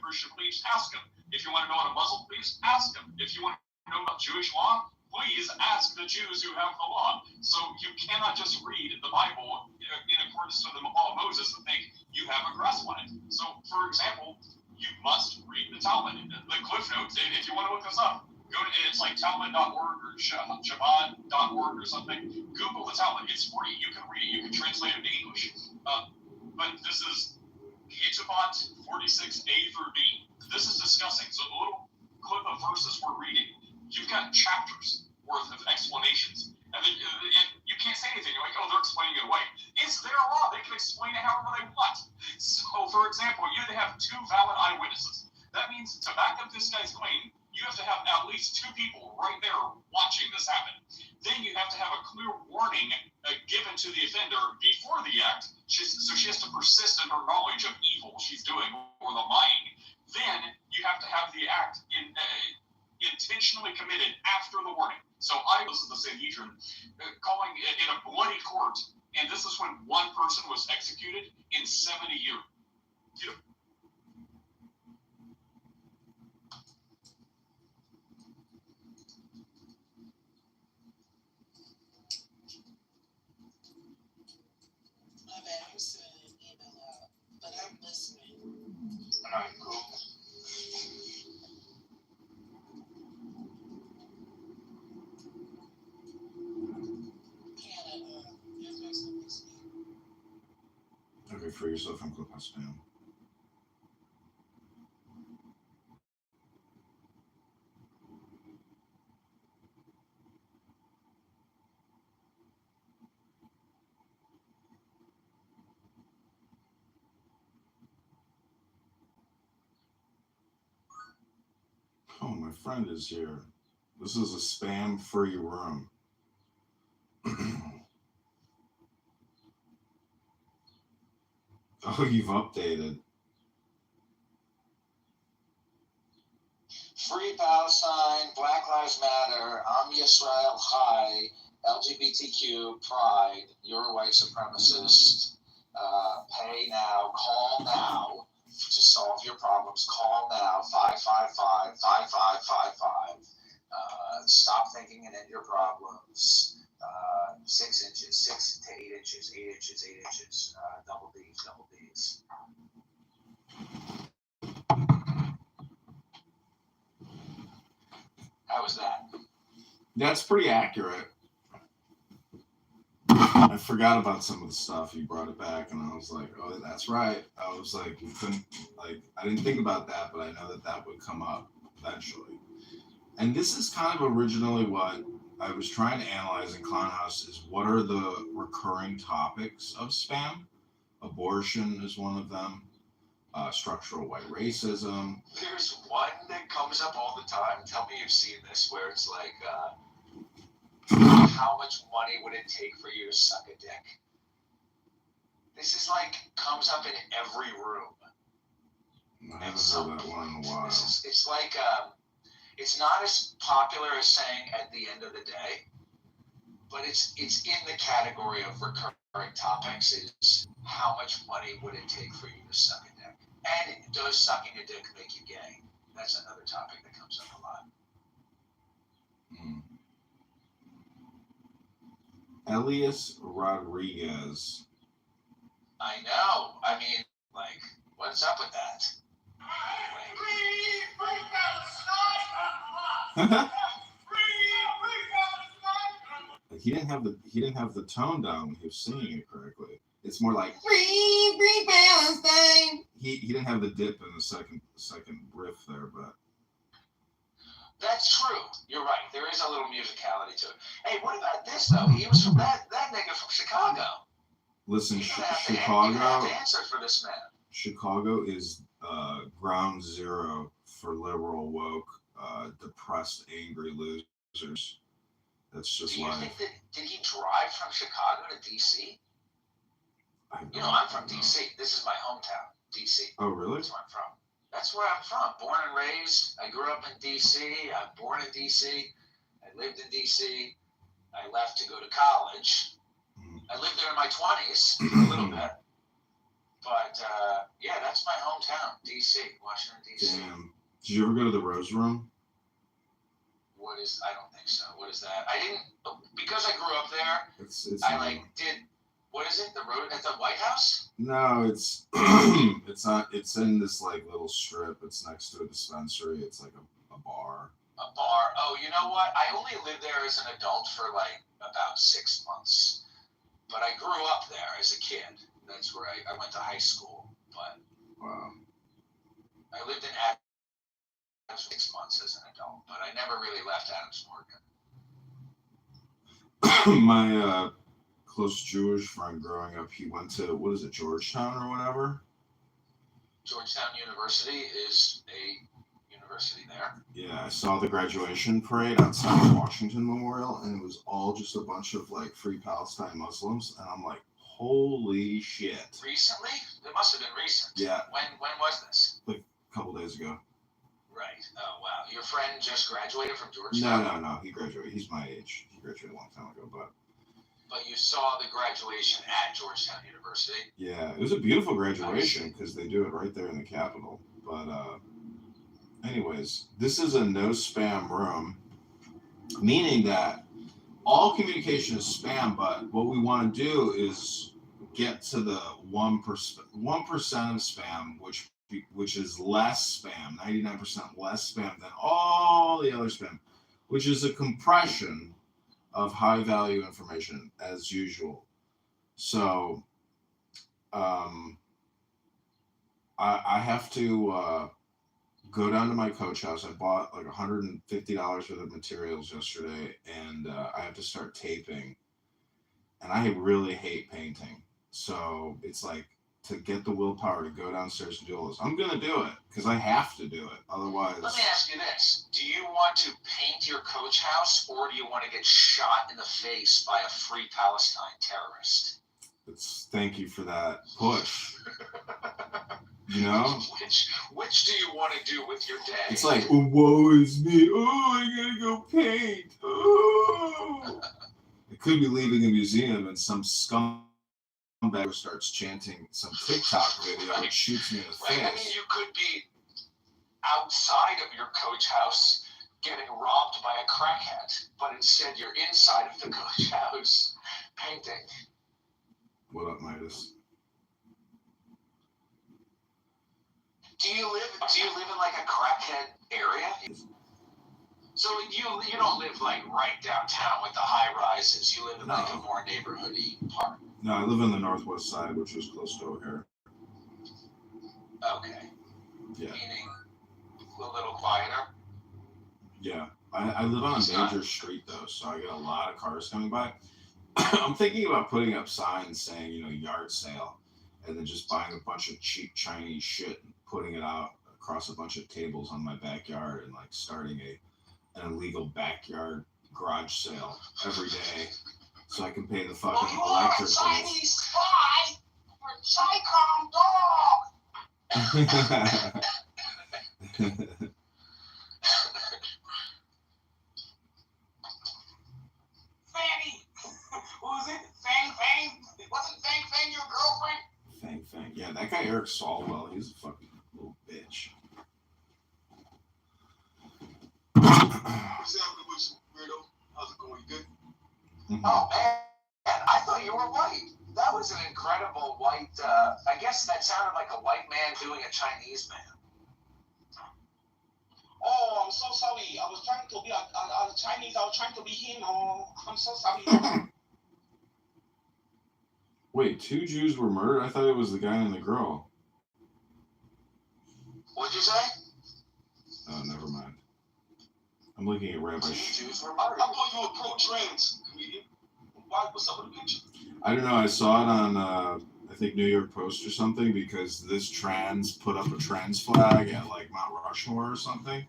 Christian beliefs, ask them. If you want to know about Muslim beliefs, ask them. If you want to know about Jewish law, please ask the Jews who have the law. So you cannot just read the Bible in accordance to the law of Moses and think you have a grasp on it. So, for example, you must read the Talmud. The Cliff Notes, if you want to look this up, it's like Talmud.org or Shabbat.org or something. Google the Talmud. It's free. You can read it. You can translate it to English. But this is Kitover 46A through B. This is discussing. So the little clip of verses we're reading, you've got chapters worth of explanations. And you can't say anything. You're like, oh, they're explaining it away. It's their law. They can explain it however they want. So, for example, you have to have 2 valid eyewitnesses. That means to back up this guy's claim, you have to have at least 2 people right there watching this happen. Then you have to have a clear warning given to the offender before the act, so she has to persist in her knowledge of evil she's doing or the lying. Then you have to have the act intentionally committed after the warning. So I was in the Sanhedrin calling it in a bloody court, and this is when 1 person was executed in 70 years. My bad, I'm sending an email out, but I'm listening. All right, cool. Okay, free yourself from Clubhouse spam. Oh, my friend is here. This is a spam-free room. Oh, you've updated. Free Palestine, Black Lives Matter, Am Yisrael High, LGBTQ, Pride, you're a white supremacist, pay now, call now to solve your problems. Call now, 555-5555. Stop thinking and end your problems. 6 inches, 6 to 8 inches, 8 inches, 8 inches, double D's, double D's. How was that? That's pretty accurate. I forgot about some of the stuff. You brought it back, and I was like, oh, that's right. I was like, I didn't think about that, but I know that would come up eventually. And this is kind of originally what I was trying to analyze in Clownhouse is what are the recurring topics of spam? Abortion is one of them. Structural white racism. There's one that comes up all the time. Tell me you've seen this, where it's like, how much money would it take for you to suck a dick? This is like, comes up in every room. I haven't heard that one in a while. It's like, it's not as popular as saying at the end of the day, but it's in the category of recurring topics is how much money would it take for you to suck a dick? And does sucking a dick make you gay? That's another topic that comes up a lot. Elias Rodriguez. I know. I mean, like, what's up with that? He didn't have the tone down when he was singing it correctly. It's more like free Palestine. He didn't have the dip in the second riff there, but that's true. You're right. There is a little musicality to it. Hey, what about this though? He was from that nigga from Chicago. Listen, Chicago. You have to answer for this man. Chicago is ground zero for liberal, woke, depressed, angry losers. That's just life. Did he drive from Chicago to D.C.? I'm from D.C. This is my hometown, D.C. Oh, really? That's where I'm from. That's where I'm from. Born and raised. I grew up in D.C. I'm born in D.C. I lived in D.C. I left to go to college. I lived there in my 20s for a little bit. But yeah, that's my hometown, D.C., Washington, D.C. Damn. Did you ever go to the Rose Room? What is? I don't think so. What is that? I didn't because I grew up there. It's I like did. What is it? The road at the White House? No, it's it's not. It's in this like little strip. It's next to a dispensary. It's like a bar. A bar. Oh, you know what? I only lived there as an adult for like about 6 months, but I grew up there as a kid. That's where I went to high school. But Wow. I lived in Adams for 6 months as an adult, but I never really left Adams Morgan. My close Jewish friend growing up, he went to what is it, Georgetown or whatever? Georgetown University is a university there. Yeah, I saw the graduation parade outside the Washington Memorial, and it was all just a bunch of like Free Palestine Muslims, and I'm like, holy shit! Recently? It must have been recent. Yeah. When was this? Like a couple days ago. Right. Oh wow. Your friend just graduated from Georgetown? No. He graduated. He's my age. He graduated a long time ago, but. But you saw the graduation at Georgetown University. Yeah, it was a beautiful graduation because they do it right there in the Capitol. But anyways, this is a no spam room, meaning that all communication is spam. But what we want to do is get to the 1% of spam, which is less spam, 99% less spam than all the other spam, which is a compression of high value information as usual. So I have to go down to my coach house. I bought like $150 worth of materials yesterday, and I have to start taping. And I really hate painting. So it's like to get the willpower to go downstairs and do all this. I'm going to do it because I have to do it. Otherwise. Let me ask you this. Do you want to paint your coach house, or do you want to get shot in the face by a Free Palestine terrorist? Thank you for that push. You know? Which do you want to do with your day? It's like, oh, woe is me. Oh, I gotta go paint. Oh. I could be leaving a museum and some scumbag starts chanting some TikTok video and shoots me in the face. I mean, you could be outside of your coach house getting robbed by a crackhead, but instead you're inside of the coach house painting. What up, Midas? Do you live in like a crackhead area? So you don't live like right downtown with the high rises. You live in like a more neighborhoody part. No, I live on the northwest side, which is close to O'Hare. Okay. Yeah. Meaning a little quieter. Yeah, I live on a major street though, so I get a lot of cars coming by. I'm thinking about putting up signs saying, yard sale, and then just buying a bunch of cheap Chinese shit and putting it out across a bunch of tables on my backyard and like starting an illegal backyard garage sale every day so I can pay the fucking electric bills. Chinese spy for Chi-Com dog. Fanny, what was it? Fang? Wasn't Fang your girlfriend? Fang. Yeah, that guy Eric Swalwell, he's a fucking little bitch. What's happening with you, weirdo? How's it going? Good? Mm-hmm. Oh, man, I thought you were white. That was an incredible white, I guess that sounded like a white man doing a Chinese man. Oh, I'm so sorry. I was trying to be a Chinese. I was trying to be him. Oh, I'm so sorry. Wait, 2 Jews were murdered? I thought it was the guy and the girl. What'd you say? Oh, never mind. I'm looking at Rabbi. 2 Jews were murdered. I thought you were pro-trans comedian. What's up with the picture? I don't know. I saw it on, I think, New York Post or something because this trans put up a trans flag at, like, Mount Rushmore or something.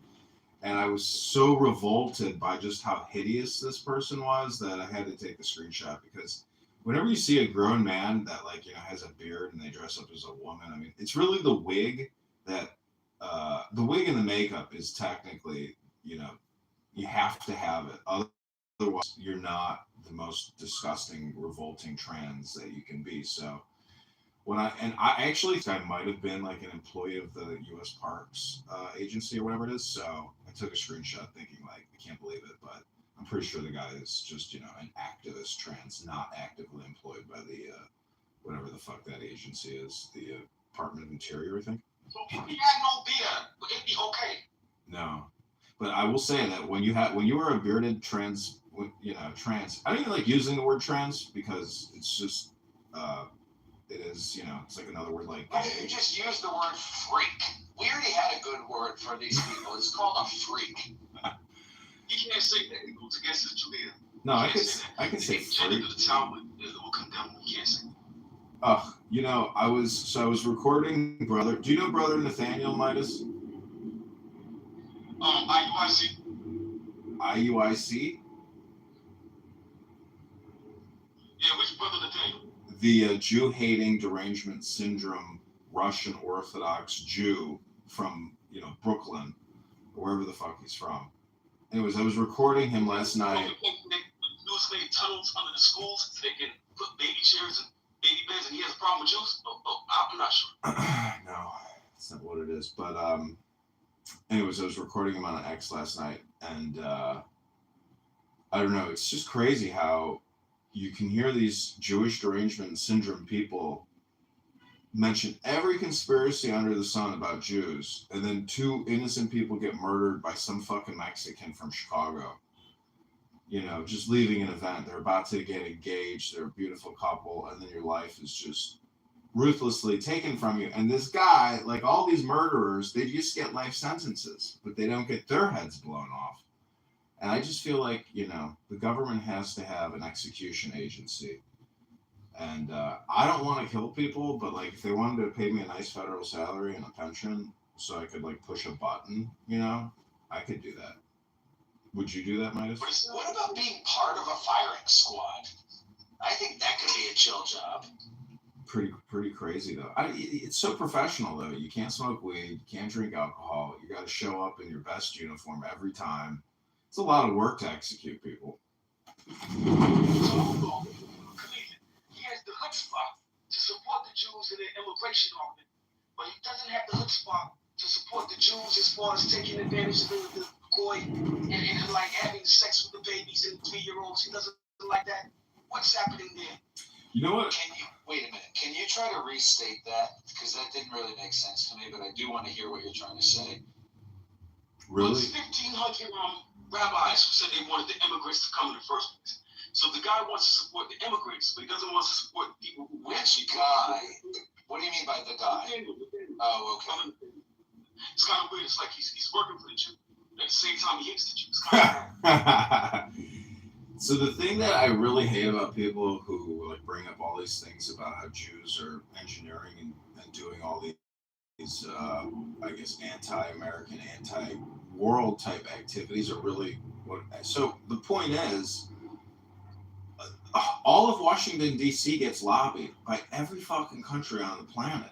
And I was so revolted by just how hideous this person was that I had to take the screenshot because whenever you see a grown man that, like, has a beard and they dress up as a woman, I mean, it's really the wig that, the wig and the makeup is technically, you have to have it. Otherwise, you're not the most disgusting, revolting trans that you can be. So I actually think I might have been like an employee of the U.S. Parks Agency or whatever it is. So I took a screenshot thinking like I can't believe it, but I'm pretty sure the guy is just an activist trans, not actively employed by the whatever the fuck that agency is, the Department of Interior, I think. So if he had no beard, would it be okay? No, but I will say that when you are a bearded trans, trans, I don't even like using the word trans because it's just it is it's like another word like. Why don't you just use the word freak? We already had a good word for these people. It's called a freak. You can't say that. It goes against the Judaism. No, I can say freak. The Talmud will condemn. You can't say that. I was recording Brother. Do you know Brother Nathaniel Midas? IUIC. IUIC? Yeah, which Brother Nathaniel? The Jew-hating derangement syndrome Russian Orthodox Jew from Brooklyn, or wherever the fuck he's from. Anyways, I was recording him last night. Jews made tunnels under the schools so they can put baby chairs and baby beds, and he has a problem with Jews? I'm not sure. No, that's not what it is. But anyways, I was recording him on an X last night, and I don't know. It's just crazy how you can hear these Jewish derangement syndrome people mention every conspiracy under the sun about Jews, and then two innocent people get murdered by some fucking Mexican from Chicago. Just leaving an event. They're about to get engaged. They're a beautiful couple, and then your life is just ruthlessly taken from you. And this guy, like all these murderers, they just get life sentences, but they don't get their heads blown off. And I just feel like, the government has to have an execution agency. And I don't want to kill people, but like if they wanted to pay me a nice federal salary and a pension so I could like push a button, I could do that. Would you do that, Midas? What about being part of a firing squad? I think that could be a chill job. Pretty crazy though. It's so professional though. You can't smoke weed, you can't drink alcohol. You got to show up in your best uniform every time. It's a lot of work to execute people. He has the chutzpah to support the Jews in their immigration argument, but he doesn't have the chutzpah to support the Jews as far as taking advantage of the goy and like having sex with the babies and 3-year-olds. He doesn't like that. What's happening there? You know what? Wait a minute. Can you try to restate that? Because that didn't really make sense to me, but I do want to hear what you're trying to say. Really? Well, 1,500 rabbis who said they wanted the immigrants to come in the first place. So the guy wants to support the immigrants, but he doesn't want to support people who went. Which guy? What do you mean by the guy? Oh, okay. It's kind of weird. It's like he's working for the Jew. At the same time, he hates the Jews. Kind of So the thing that I really hate about people who like bring up all these things about how Jews are engineering and doing all these, I guess, anti-American, anti-world type activities are really what. So the point is, all of Washington D.C. gets lobbied by every fucking country on the planet,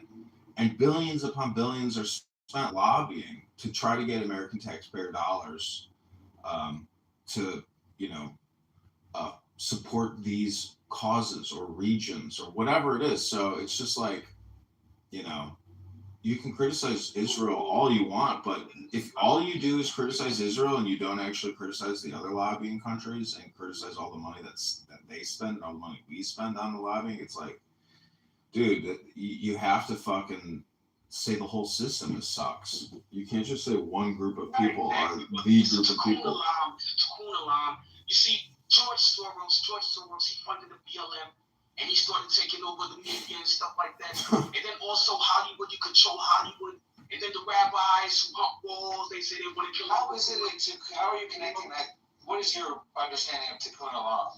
and billions upon billions are spent lobbying to try to get American taxpayer dollars to support these causes or regions or whatever it is. So it's just like, you can criticize Israel all you want, but if all you do is criticize Israel and you don't actually criticize the other lobbying countries and criticize all the money that they spend and all the money we spend on the lobbying, it's like, dude, you have to fucking say the whole system sucks. You can't just say one group of people are the group of people. You see, George Soros, he funded the BLM, and he started taking over the media and stuff like that. And then also Hollywood, you control Hollywood. And then the rabbis who hump walls, they say they want to kill. How are you connecting that? What is your understanding of Tikkun Olam?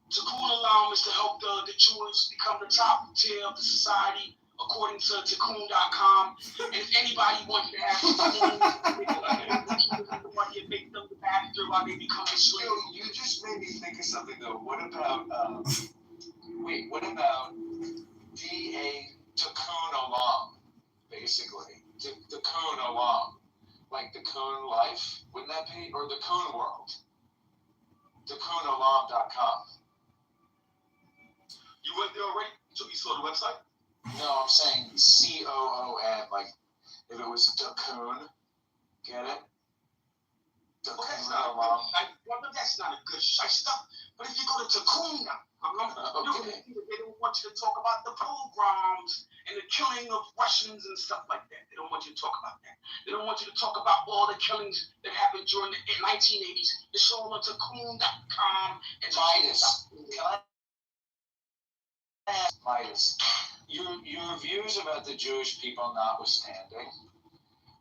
Tikkun Olam is to help the Jews become the top tier of the society, according to Tikkun.com. And if anybody wants to have money and make them the master while they become a slave. You just made me think of something though. What about D.A. Tikkun Olam, basically? Tikkun Olam. Like the Coon Life, wouldn't that be? Or the Coon World. TikkunOlam.com. You went there already? So you saw the website? No, I'm saying COON, like if it was Cocoon, get it? Well, that's not a good stuff. But if you go to Tacuna, Okay. they don't want you to talk about the pogroms and the killing of Russians and stuff like that. They don't want you to talk about that. They don't want you to talk about all the killings that happened during the 1980s. It's all on Tacuna.com and Midas. Can I ask Midas, your views about the Jewish people notwithstanding,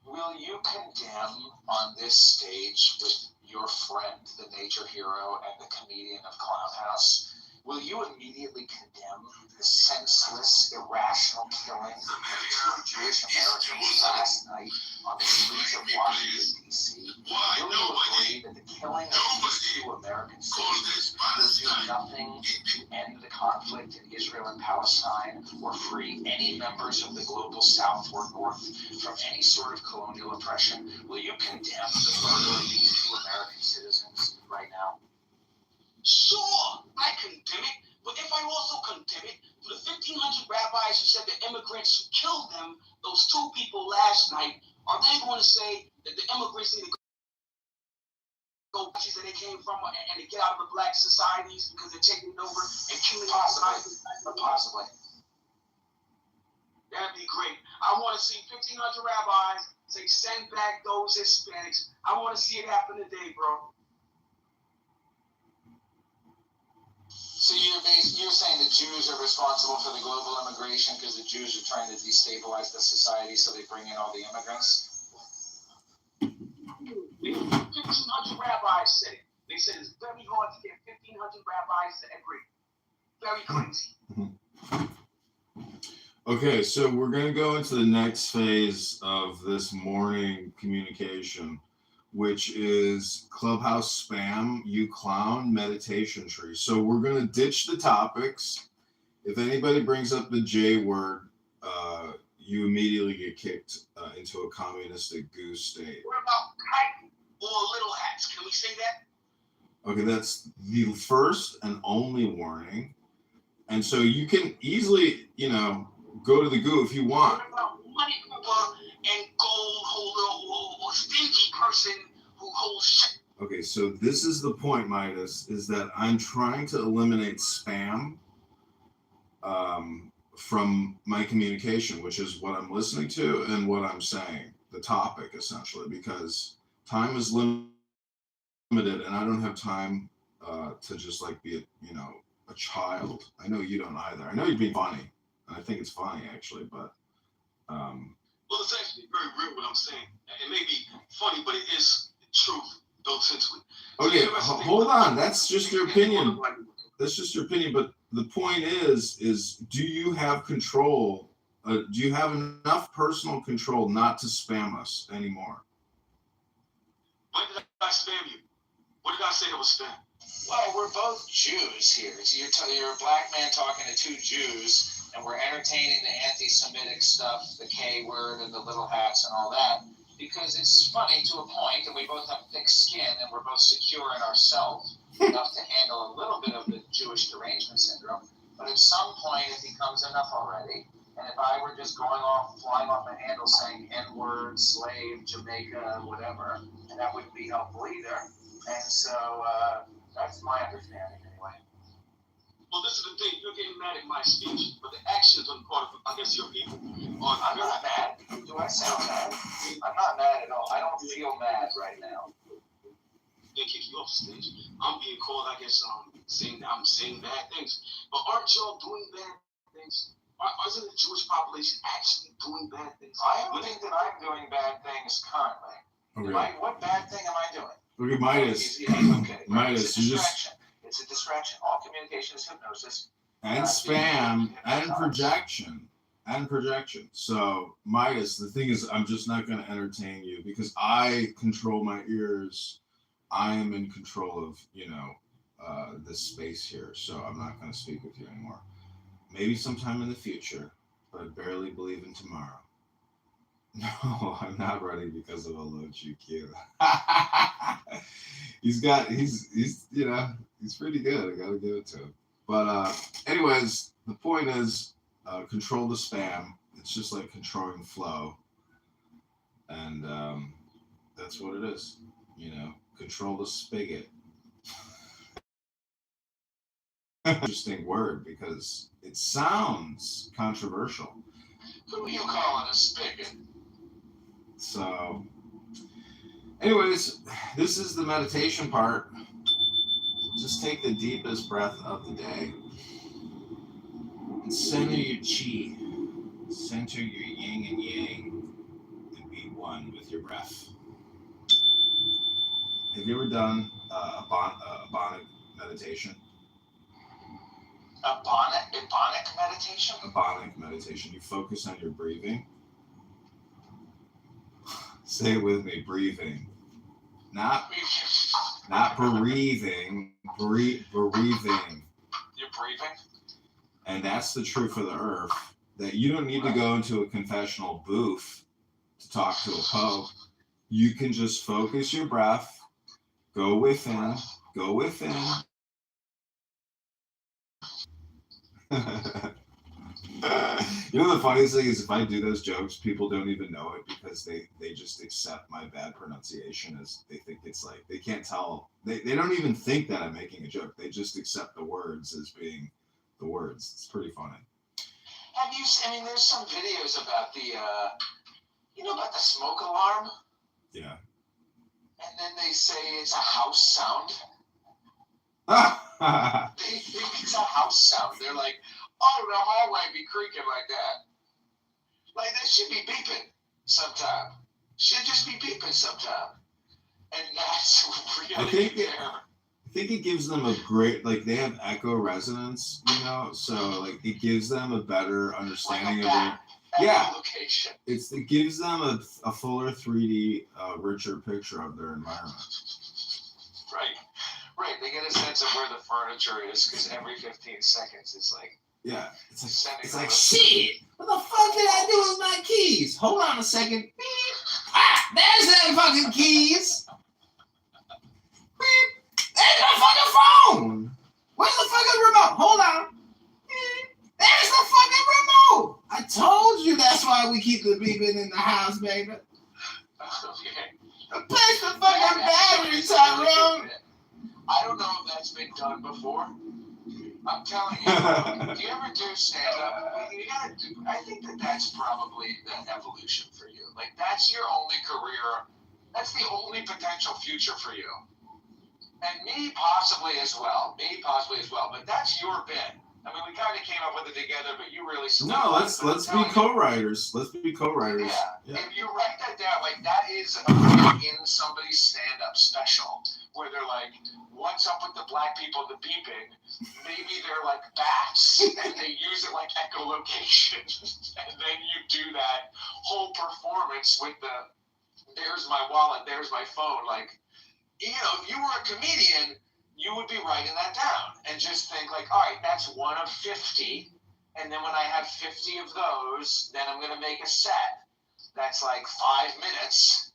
will you condemn on this stage with your friend, the nature hero and the comedian of Clown House, will you immediately condemn the senseless, irrational killing of Jewish Americans last night on the streets of Washington, D.C.? Will you agree that the killing of these two American citizens will do nothing to end the conflict in Israel and Palestine or free any members of the global South or North from any sort of colonial oppression? Will you condemn the murder of these two American citizens right now? Sure, I condemn it, but if I also condemn it for the 1,500 rabbis who said the immigrants who killed them, those two people last night, are they going to say that the immigrants need to go places that they came from and to get out of the black societies because they're taking over and killing Possibly. Possibly. That'd be great. I want to see 1,500 rabbis say, send back those Hispanics. I want to see it happen today, bro. So you're saying the Jews are responsible for the global immigration because the Jews are trying to destabilize the society, so they bring in all the immigrants? 1,500 rabbis said it. They said it's very hard to get 1,500 rabbis to agree. Very crazy. Okay, so we're going to go into the next phase of this morning communication, which is Clubhouse spam, you clown, meditation tree. So we're going to ditch the topics. If anybody brings up the J word, you immediately get kicked into a communistic goose state. What about kite or little hats? Can we say that? Okay, that's the first and only warning. And so you can easily, go to the goo if you want. What about money pooper and gold holder or stingy person who holds shit? Okay, so this is the point, Midas, is that I'm trying to eliminate spam from my communication, which is what I'm listening to and what I'm saying, the topic essentially, because time is limited and I don't have time to just like be a child. I know you don't either. I know you're being funny, and I think it's funny actually, but well, it's actually very real what I'm saying. It may be funny, but it is truth built into it. Okay, hold on. That's just your opinion. That's just your opinion, but the point is do you have control? Do you have enough personal control not to spam us anymore? When did I spam you? What did I say that was spam? Well, we're both Jews here. So you're a black man talking to two Jews, and we're entertaining the anti-Semitic stuff, the K word and the little hats and all that, because it's funny to a point, and we both have thick skin, and we're both secure in ourselves enough to handle a little bit of the Jewish derangement syndrome. But at some point, it becomes enough already. And if I were just flying off the handle saying N-word, slave, Jamaica, whatever, and that wouldn't be helpful either. And so that's my understanding anyway. Well, this is the thing. You're getting mad at my speech, but the actions on the part of, I guess, your people. I'm not mad. Do I sound mad? I'm not mad at all. I don't feel mad right now. They kick you off the stage. I'm being called, I guess, I'm saying bad things. But aren't y'all doing bad things? Isn't the Jewish population actually doing bad things? I don't think that I'm doing bad things currently. Okay. What bad thing am I doing? Okay, Midas. Okay. Midas, it's a distraction. It's a distraction. All communication is hypnosis. And spam and projection. And projection. So, Midas, the thing is, I'm just not going to entertain you because I control my ears. I am in control of, this space here. So I'm not going to speak with you anymore. Maybe sometime in the future, but I barely believe in tomorrow. No, I'm not ready because of a low GQ. he's pretty good. I gotta give it to him. But anyways, the point is, control the spam. It's just like controlling flow, and that's what it is. Control the spigot. Interesting word because it sounds controversial. Who are you calling a spigot? So, anyways, this is the meditation part. Just take the deepest breath of the day and center your chi. Center your yin and yang and be one with your breath. Have you ever done a Abonic meditation? Ebonic meditation? Abonic meditation. You focus on your breathing. Say it with me, breathing. Not breathing. Breathing. You're breathing? And that's the truth of the earth. That you don't need to go into a confessional booth to talk to a pope. You can just focus your breath. Go within. Go within. The funniest thing is if I do those jokes, people don't even know it because they just accept my bad pronunciation as they think it's like, they can't tell. They don't even think that I'm making a joke. They just accept the words as being the words. It's pretty funny. Have you, there's some videos about about the smoke alarm? Yeah. And then they say it's a house sound. They think it's a house sound. They're like, oh, the hallway be creaking like that. Like, that should be beeping sometime. Should just be beeping sometime. And that's really I think it gives them a great, like, they have echo resonance, so, like, it gives them a better understanding of their... Yeah, location. It gives them a fuller 3D, richer picture of their environment. Right. They get a sense of where the furniture is because every 15 seconds it's like... Yeah, it's like shit! What the fuck did I do with my keys? Hold on a second. Beep. Ah, there's them fucking keys! Beep. There's my fucking phone! Where's the fucking remote? Hold on. Beep. There's the fucking remote! I told you that's why we keep the beeping in the house, baby. Okay. Push the fucking battery, Tyrone! I don't know if that's been done before. I'm telling you, if you ever do stand-up, I think that's probably the evolution for you. Like, that's your only career. That's the only potential future for you. And me possibly as well. But that's your bit. I mean, we kind of came up with it together, but you really... No, let's be co-writers. Let's be co-writers. Yeah. If you write that down, like, that is a bit in somebody's stand-up special, where they're like, what's up with the black people, the beeping? Maybe they're like bats, and they use it like echolocation. And then you do that whole performance with there's my wallet, there's my phone. Like, if you were a comedian, you would be writing that down and just think like, all right, that's one of 50. And then when I have 50 of those, then I'm going to make a set that's like 5 minutes.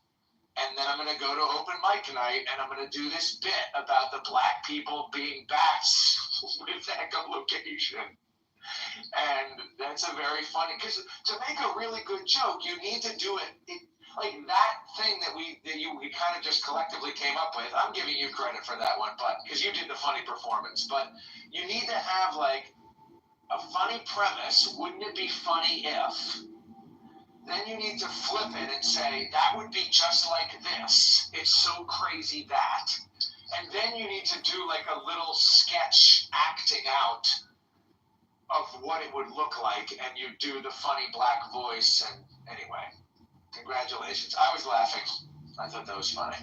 And then I'm going to go to open mic night and I'm going to do this bit about the black people being bats with echolocation. And that's a very funny, because to make a really good joke, you need to do it like that thing that we kind of just collectively came up with. I'm giving you credit for that one, but because you did the funny performance. But you need to have like a funny premise. Wouldn't it be funny if? Then you need to flip it and say, that would be just like this. It's so crazy that. And then you need to do like a little sketch acting out of what it would look like. And you do the funny black voice. And anyway, congratulations. I was laughing. I thought that was funny.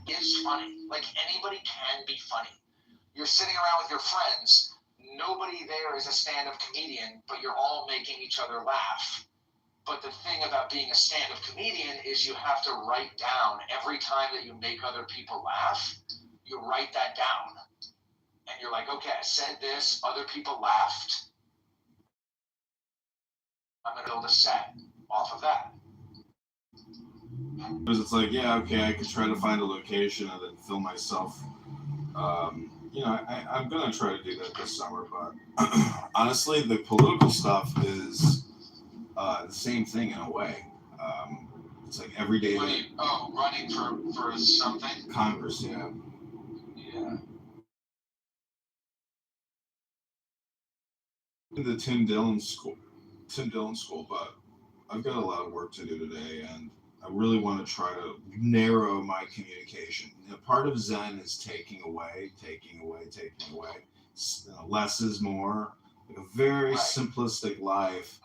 It's funny. Like, anybody can be funny. You're sitting around with your friends. Nobody there is a stand-up comedian, but you're all making each other laugh. But the thing about being a stand-up comedian is you have to write down every time that you make other people laugh, you write that down. And you're like, okay, I said this, other people laughed. I'm going to build a set off of that. Because it's like, yeah, okay, I could try to find a location and then film myself I'm gonna try to do that this summer, but honestly, the political stuff is the same thing in a way. Um, it's like every day What are that you? Oh, running for something? Congress, yeah. Yeah. The Tim Dillon school, but I've got a lot of work to do today, and I really want to try to narrow my communication. Part of Zen is taking away, taking away, taking away. Less is more. Like a very Right. simplistic life,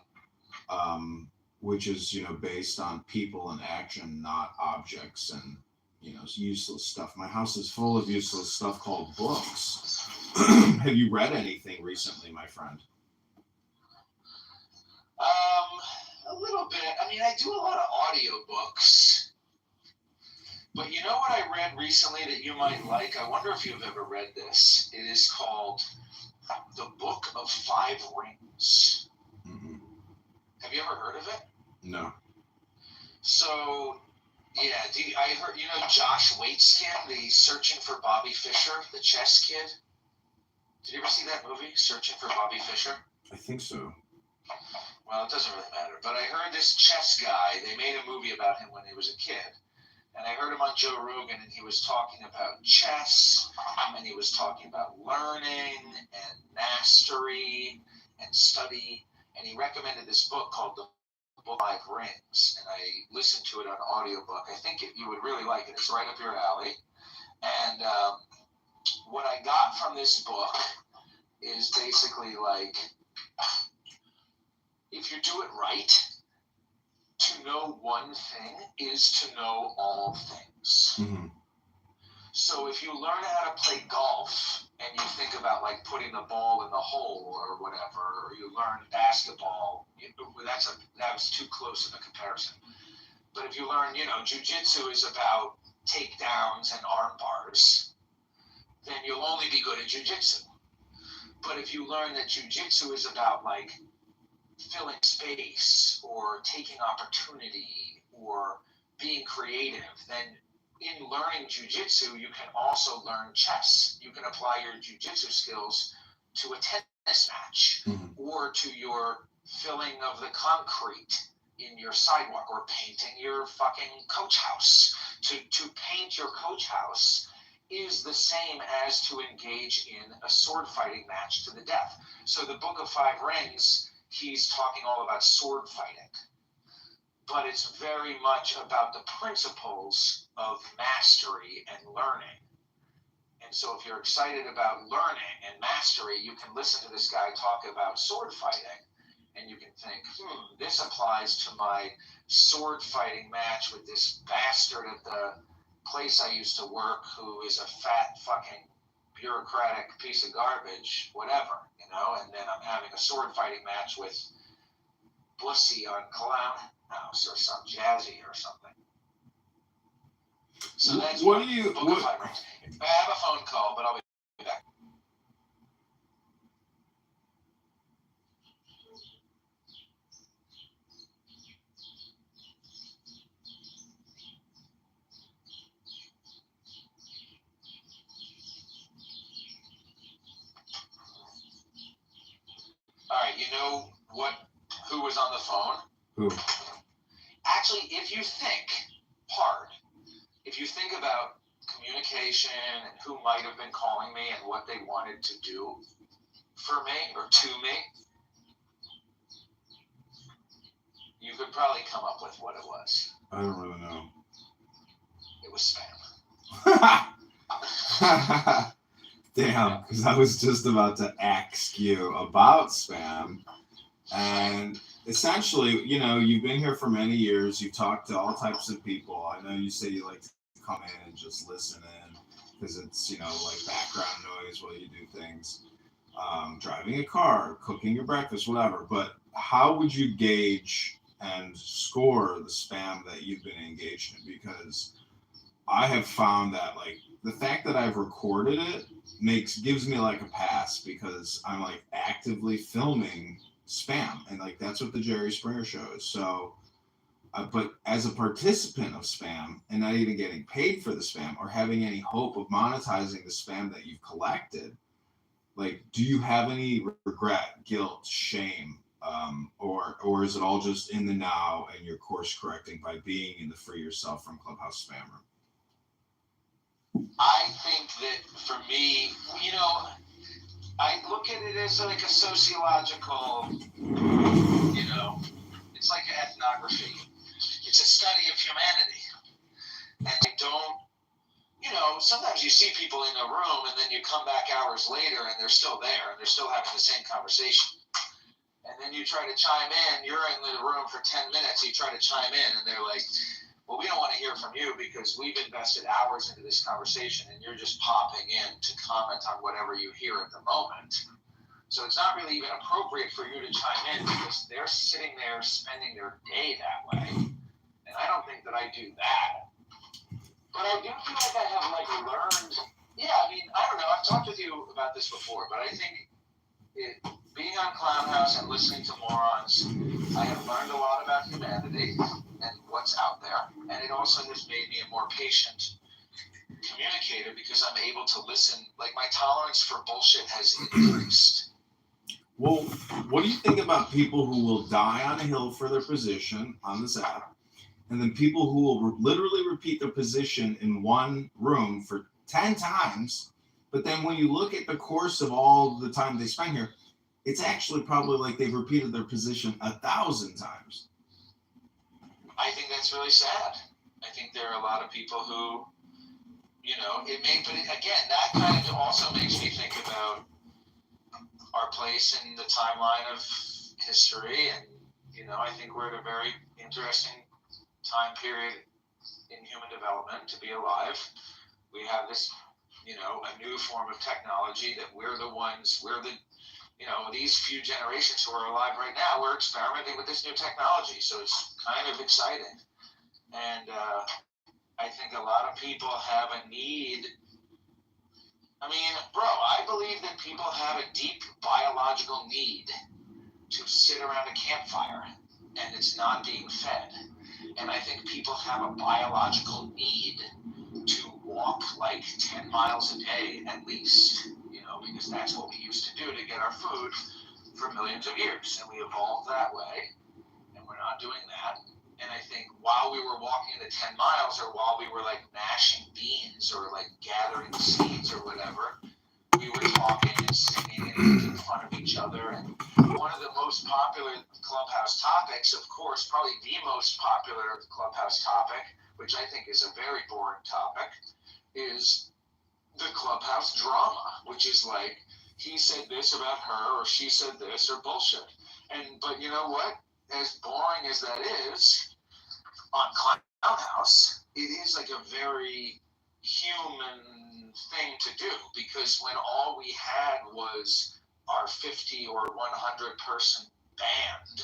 which is based on people and action, not objects and useless stuff. My house is full of useless stuff called books. Have you read anything recently, my friend? A little bit. I mean, I do a lot of audiobooks. But you know what I read recently that you might like? I wonder if you've ever read this. It is called The Book of Five Rings. Mm-mm. Have you ever heard of it? No. So, yeah, I heard, Josh Waitskin, the Searching for Bobby Fischer, the chess kid? Did you ever see that movie, Searching for Bobby Fischer? I think so. Well, it doesn't really matter. But I heard this chess guy, they made a movie about him when he was a kid. And I heard him on Joe Rogan, and he was talking about chess, and he was talking about learning and mastery and study. And he recommended this book called The Book of Five Rings. And I listened to it on audiobook. I think you would really like it. It's right up your alley. And what I got from this book is basically like, if you do it right, to know one thing is to know all things. Mm-hmm. So if you learn how to play golf and you think about like putting the ball in the hole or whatever, or you learn basketball, that was too close of a comparison. But if you learn, jiu-jitsu is about takedowns and arm bars, then you'll only be good at jiu-jitsu. But if you learn that jiu-jitsu is about like filling space or taking opportunity or being creative, then in learning jiu-jitsu, you can also learn chess. You can apply your jiu-jitsu skills to a tennis match or to your filling of the concrete in your sidewalk or painting your fucking coach house. To paint your coach house is the same as to engage in a sword fighting match to the death. So the Book of Five Rings, he's talking all about sword fighting, but it's very much about the principles of mastery and learning. And so if you're excited about learning and mastery, you can listen to this guy talk about sword fighting, and you can think, this applies to my sword fighting match with this bastard at the place I used to work who is a fat fucking bureaucratic piece of garbage, whatever, and then I'm having a sword fighting match with Bussy on Clown House or some Jazzy or something. So that's What do you? Book of Five Rings. I have a phone call, but I'll be back. All right, you know who was on the phone? Who? Actually, if you think hard, if you think about communication and who might have been calling me and what they wanted to do for me or to me, you could probably come up with what it was. I don't really know. It was spam. Damn, because I was just about to ask you about spam. And essentially, you've been here for many years. You've talked to all types of people. I know you say you like to come in and just listen in because it's, like background noise while you do things. Driving a car, cooking your breakfast, whatever. But how would you gauge and score the spam that you've been engaged in? Because I have found that, like, the fact that I've recorded it gives me like a pass because I'm like actively filming spam, and like that's what the Jerry Springer show is. So But as a participant of spam and not even getting paid for the spam or having any hope of monetizing the spam that you've collected, like, do you have any regret, guilt, shame, or is it all just in the now and you're course correcting by being in the free yourself from Clubhouse spammer? I think that for me, I look at it as like a sociological, it's like an ethnography. It's a study of humanity. And I don't, sometimes you see people in a room and then you come back hours later and they're still there and they're still having the same conversation. And then you try to chime in, you're in the room for 10 minutes, you try to chime in and they're like, well, we don't want to hear from you because we've invested hours into this conversation and you're just popping in to comment on whatever you hear at the moment. So it's not really even appropriate for you to chime in because they're sitting there spending their day that way. And I don't think that I do that. But I do feel like I have learned, I don't know, I've talked with you about this before, but I think being on Clownhouse and listening to morons, I have learned a lot about humanity and what's out there. And it also has made me a more patient communicator because I'm able to listen. Like, my tolerance for bullshit has increased. Well, what do you think about people who will die on a hill for their position on this app, and then people who will literally repeat their position in one room for 10 times, but then when you look at the course of all the time they spend here, it's actually probably like they've repeated their position 1,000 times. I think that's really sad. I think there are a lot of people who, again, that kind of also makes me think about our place in the timeline of history. And, I think we're at a very interesting time period in human development to be alive. We have this, a new form of technology that these few generations who are alive right now, we're experimenting with this new technology. So it's kind of exciting. And I think a lot of people have a need. I believe that people have a deep biological need to sit around a campfire and it's not being fed. And I think people have a biological need to walk 10 miles a day at least, because that's what we used to do to get our food for millions of years. And we evolved that way, and we're not doing that. And I think while we were walking the 10 miles or while we were mashing beans or gathering seeds or whatever, we were talking and singing and making fun of each other. And one of the most popular Clubhouse topics, of course, probably the most popular Clubhouse topic, which I think is a very boring topic, is the Clubhouse drama, which is he said this about her or she said this or bullshit. But you know what? As boring as that is, on Clownhouse, it is a very human thing to do, because when all we had was our 50 or 100 person band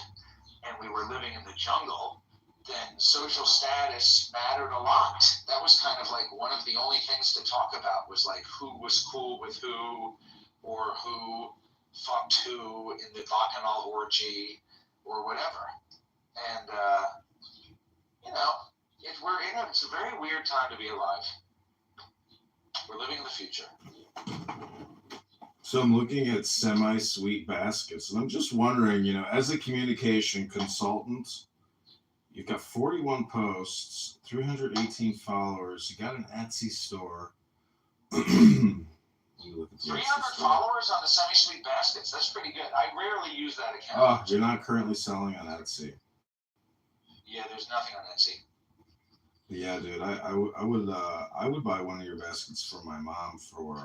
and we were living in the jungle, then social status mattered a lot. That was kind of one of the only things to talk about was who was cool with who or who fucked who in the Bacchanal orgy or whatever. And, it's a very weird time to be alive. We're living in the future. So I'm looking at semi-sweet baskets, and I'm just wondering, as a communication consultant, you've got 41 posts, 318 followers, you got an Etsy store. 300 followers on the semi-sweet baskets. That's pretty good. I rarely use that account. Oh, you're not currently selling on Etsy. Yeah, there's nothing on Etsy. Yeah, dude, I would buy one of your baskets for my mom for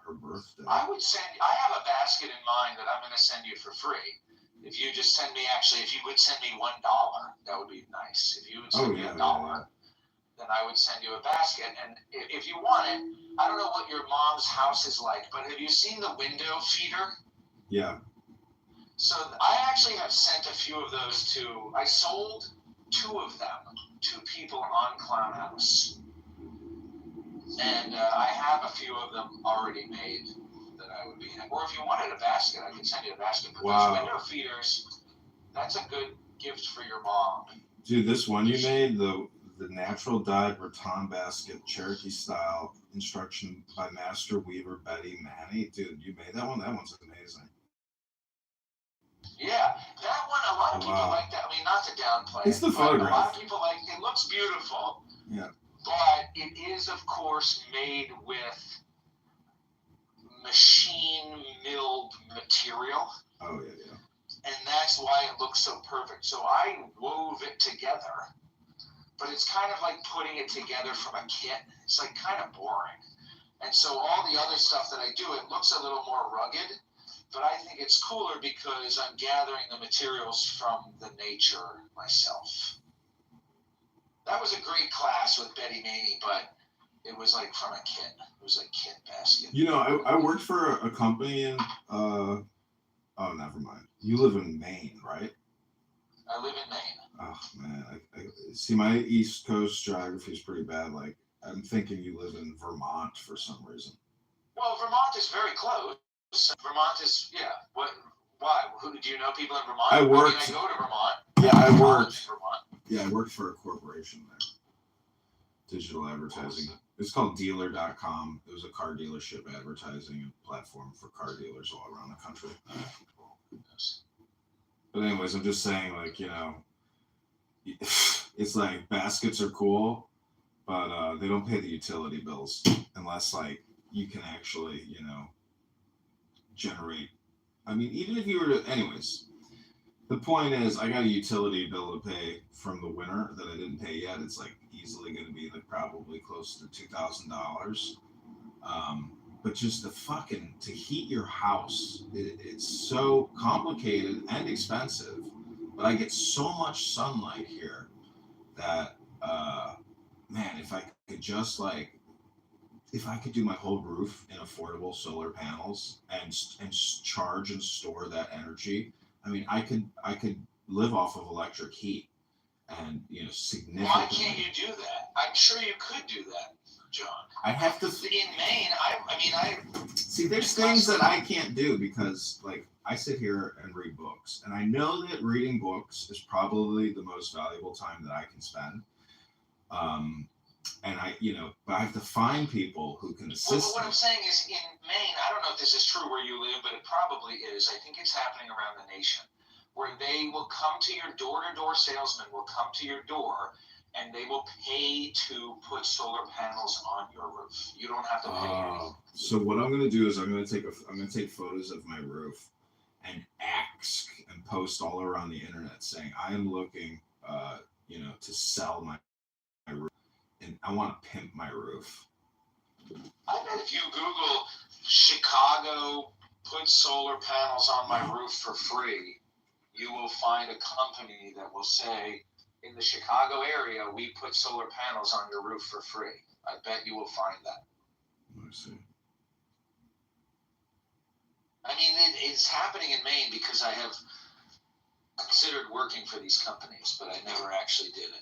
her birthday. I have a basket in mind that I'm going to send you for free. If you just send me, if you would send me $1, that would be nice. If you would send me $1, then I would send you a basket. And if you want it, I don't know what your mom's house is like, but have you seen the window feeder? Yeah. So I actually have sent a few of those I sold 2 of them to people on Clownhouse. And I have a few of them already made that I would be in. Or if you wanted a basket, I could send you a basket. But those window feeders, that's a good gift for your mom. Dude, this one you made, the natural dyed rattan basket Cherokee style instruction by master weaver Betty Manny. Dude, you made that one? That one's amazing. Yeah, that one, a lot of people like that. I mean, not to downplay it's the photograph. A lot of people like it. Looks beautiful. Yeah. But it is, of course, made with machine milled material. Oh, yeah. And that's why it looks so perfect. So I wove it together, but it's kind of like putting it together from a kit. It's like kind of boring. And so all the other stuff that I do, it looks a little more rugged, but I think it's cooler because I'm gathering the materials from the nature myself. That was a great class with Betty Maney, but it was like from a kit. It was like kit basket. You know, I worked for a company in, oh, never mind. You live in Maine, right? I live in Maine. Oh, man. I see, my East Coast geography is pretty bad. Like, I'm thinking you live in Vermont for some reason. Well, Vermont is very close. Vermont is, yeah. What? Why? Who do you know people in Vermont? I worked. I go to Vermont. Yeah, I worked. Vermont. Yeah, I worked for a corporation there. Digital advertising. It's called Dealer.com. It was a car dealership advertising platform for car dealers all around the country. But anyways, I'm just saying, like, you know, it's like baskets are cool, but they don't pay the utility bills unless, like, you can actually, you know, generate. I mean, even if you were to, anyways, the point is, I got a utility bill to pay from the winter that I didn't pay yet. It's like easily going to be like probably close to $2,000. But just to heat your house, it's so complicated and expensive. But I get so much sunlight here that, man, if I could just if I could do my whole roof in affordable solar panels and charge and store that energy, I mean, I could live off of electric heat and, you know, significantly. Why can't you do that? I'm sure you could do that, John. I have to. In Maine, I see. There's things that I can't do because, like, I sit here and read books, and I know that reading books is probably the most valuable time that I can spend. And but I have to find people who can assist. Well, what I'm saying is, in Maine, I don't know if this is true where you live, but it probably is. I think it's happening around the nation, where they will come to your door-to-door salesman will come to your door, and they will pay to put solar panels on your roof. You don't have to pay anything. So what I'm going to do is I'm going to take photos of my roof and ask and post all around the internet saying I am looking, to sell my roof. And I want to pimp my roof. I bet if you Google Chicago, put solar panels on my roof for free, you will find a company that will say, in the Chicago area, we put solar panels on your roof for free. I bet you will find that. I see. I mean, it's happening in Maine because I have considered working for these companies, but I never actually did it.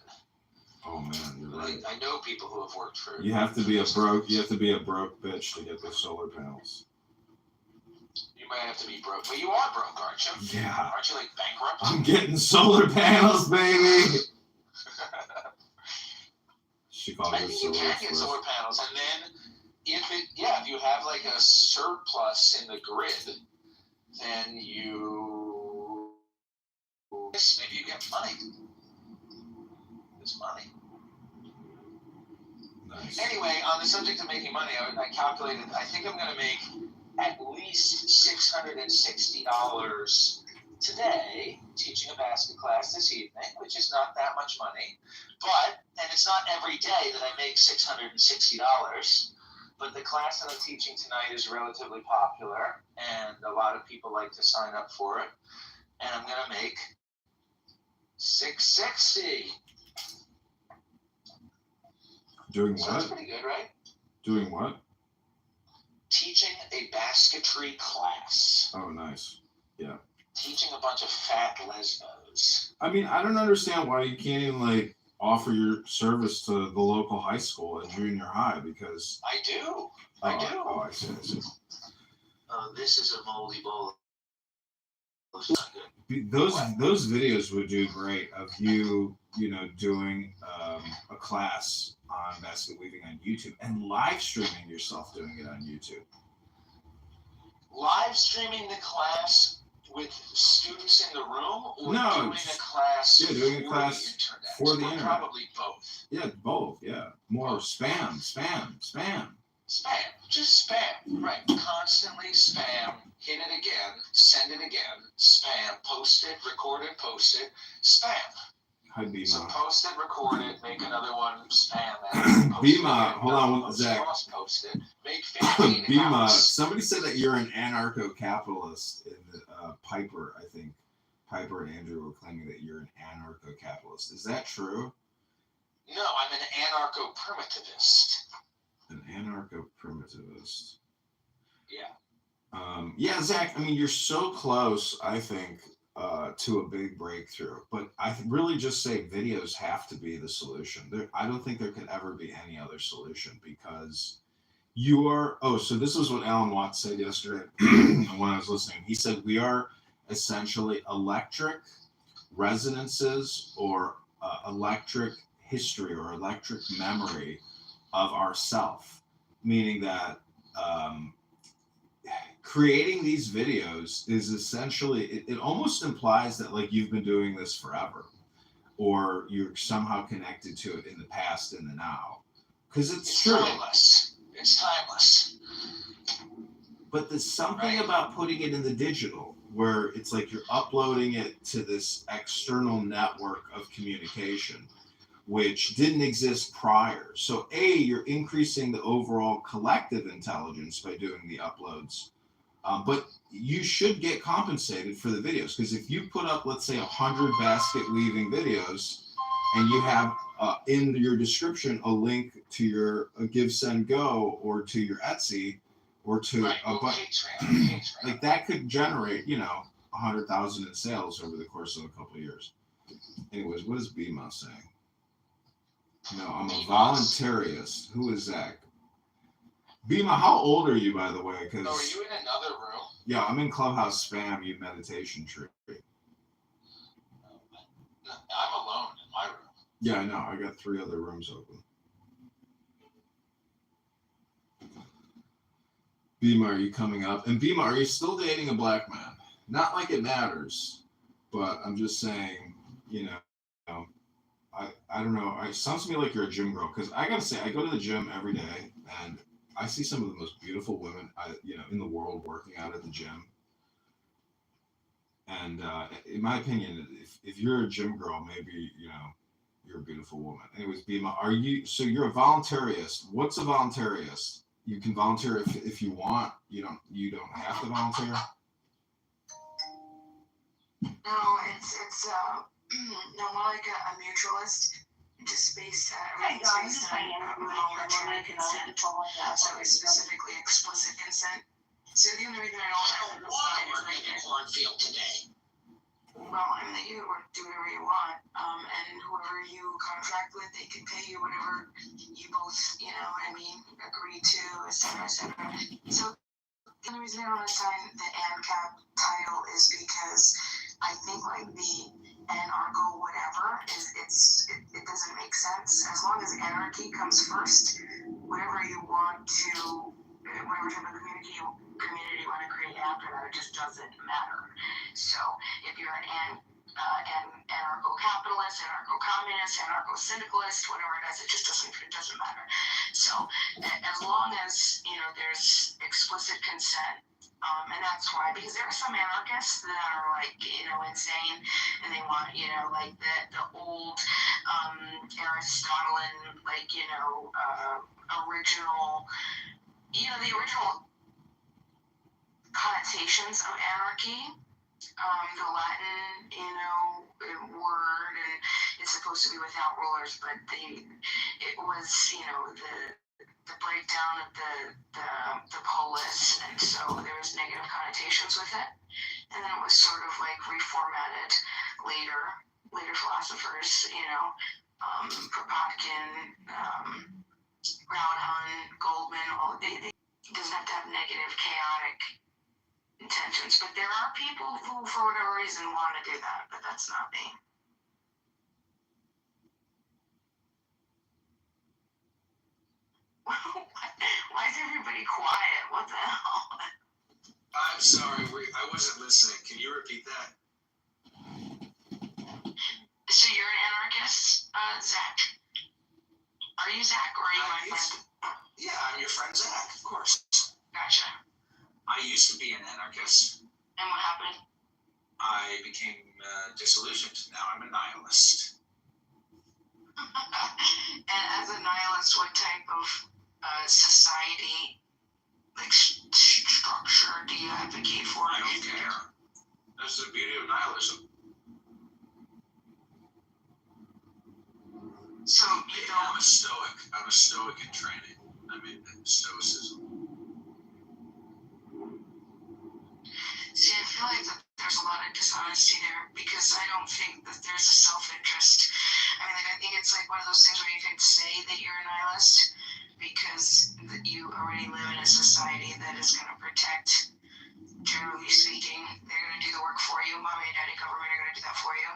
Oh man, you're right. I know people who have worked for. You have to be a broke bitch to get the solar panels. You might have to be broke, but you are broke, aren't you? Yeah. Aren't you like bankrupt? I'm getting solar panels, baby. Chicago. I think you can get solar panels, and then if you have like a surplus in the grid, then maybe you get money. It's money. Nice. Anyway, on the subject of making money, I calculated, I think I'm going to make at least $660 today teaching a basket class this evening, which is not that much money. And it's not every day that I make $660, but the class that I'm teaching tonight is relatively popular, and a lot of people like to sign up for it, and I'm going to make $660. Doing what? Sounds pretty good, right? Doing what? Teaching a basketry class. Oh, nice. Yeah. Teaching a bunch of fat lesbos. I mean, I don't understand why you can't even offer your service to the local high school and junior high because. I do. I see. This is a moldy bowl. It's not good. Those videos would do great of you doing a class on basket weaving on YouTube and live streaming yourself doing it on YouTube. Live streaming the class with students in the room, or No, doing a class doing a for class the internet? for the Or internet. Probably both. Yeah, both. Yeah, more spam. Spam. Just spam. Right. Constantly spam. Hit it again. Send it again. Spam. Post it. Record it. Post it. Spam. Hi, Bima. So post it, record it, make another one, spam it. Bima, hold on, Zach. Post it, make 15 Bima, accounts. somebody said that you're an anarcho-capitalist. In the Piper, I think. Piper and Andrew were claiming that you're an anarcho-capitalist. Is that true? No, I'm an anarcho-primitivist. An anarcho-primitivist. Yeah. Yeah, Zach, I mean, you're so close, I think, to a big breakthrough. But I really just say videos have to be the solution. I don't think there can ever be any other solution because you are... Oh, so this is what Alan Watts said yesterday when I was listening. He said, we are essentially electric resonances or electric history or electric memory of ourself, meaning that creating these videos is essentially, it almost implies that like you've been doing this forever, or you're somehow connected to it in the past and the now, because it's true. Timeless. It's timeless. But there's something about putting it in the digital where it's like you're uploading it to this external network of communication, which didn't exist prior. So you're increasing the overall collective intelligence by doing the uploads. But you should get compensated for the videos, because if you put up, let's say, 100 basket weaving videos, and you have in your description a link to your Give, Send, Go, or to your Etsy, or to like that could generate 100,000 in sales over the course of a couple of years. Anyways, what is Bima saying? No, I'm a voluntarist. Who is Zach? Bima, how old are you, by the way? Are you in another room? Yeah, I'm in Clubhouse Spam, you meditation tree. I'm alone in my room. Yeah, I know. I got 3 other rooms open. Bima, are you coming up? And Bima, are you still dating a black man? Not like it matters, but I'm just saying, I don't know. It sounds to me like you're a gym girl, because I gotta say, I go to the gym every day, and I see some of the most beautiful women, in the world working out at the gym. And in my opinion, if you're a gym girl, maybe you're a beautiful woman. Anyways, Bima, so you're a voluntarist? What's a voluntarist? You can volunteer if you want. You don't have to volunteer. No, it's no, more like a mutualist, just based on voluntary consent. So it's specifically explicit consent. So the only reason I don't have it is like in a cornfield today. Well, I mean, you do whatever you want, and whoever you contract with, they can pay you whatever you both, agree to, et cetera, et cetera. So the only reason I don't assign the ANCAP title is because I think like the anarcho whatever it doesn't make sense. As long as anarchy comes first, whatever you want to, whatever type of community you want to create after that, it just doesn't matter. So if you're an anarcho-capitalist, anarcho-communist, anarcho-syndicalist, whatever it is, it doesn't matter. So as long as there's explicit consent. And that's why, because there are some anarchists that are like, insane, and they want, like the old Aristotelian, like, original, the original connotations of anarchy, the Latin, word, and it's supposed to be without rulers, but it was, the breakdown of the polis, and so there was negative connotations with it, and then it was sort of like reformatted later philosophers, Kropotkin, Proudhon, Goldman, they doesn't have to have negative, chaotic intentions, but there are people who, for whatever reason, want to do that, but that's not me. wasn't listening. Can you repeat that? So you're an anarchist, Zach? Are you Zach or are you my friend? Yeah, I'm your friend Zach, of course. Gotcha. I used to be an anarchist. And what happened? I became disillusioned. Now I'm a nihilist. And as a nihilist, what type of society, like structure, do you advocate for? I don't care. That's the beauty of nihilism. So you don't. I'm a stoic. I'm a stoic in training. I mean, stoicism. See, I feel like that there's a lot of dishonesty there because I don't think that there's a self-interest. I mean, like, I think it's like one of those things where you can say that you're a nihilist because you already live in a society that is going to protect, generally speaking. They're going to do the work for you. Mommy and daddy government are going to do that for you.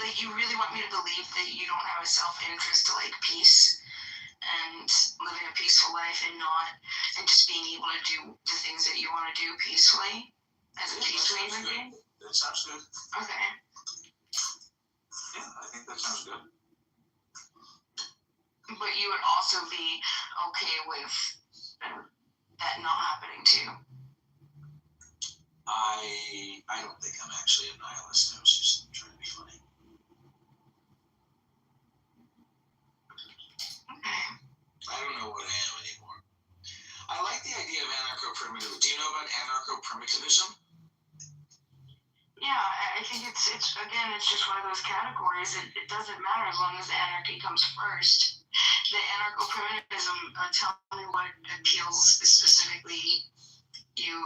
Like, you really want me to believe that you don't have a self-interest to, like, peace and living a peaceful life and just being able to do the things that you want to do peacefully as a peaceful human being? That sounds good. Okay. Yeah, I think that sounds good. But you would also be okay with that not happening to you? I don't think I'm actually a nihilist. I was just trying to be funny. Okay. I don't know what I am anymore. I like the idea of anarcho-primitivism. Do you know about anarcho-primitivism? Yeah, I think it's just one of those categories. It doesn't matter as long as the anarchy comes first. The anarcho-primitivism, tell me what appeals specifically you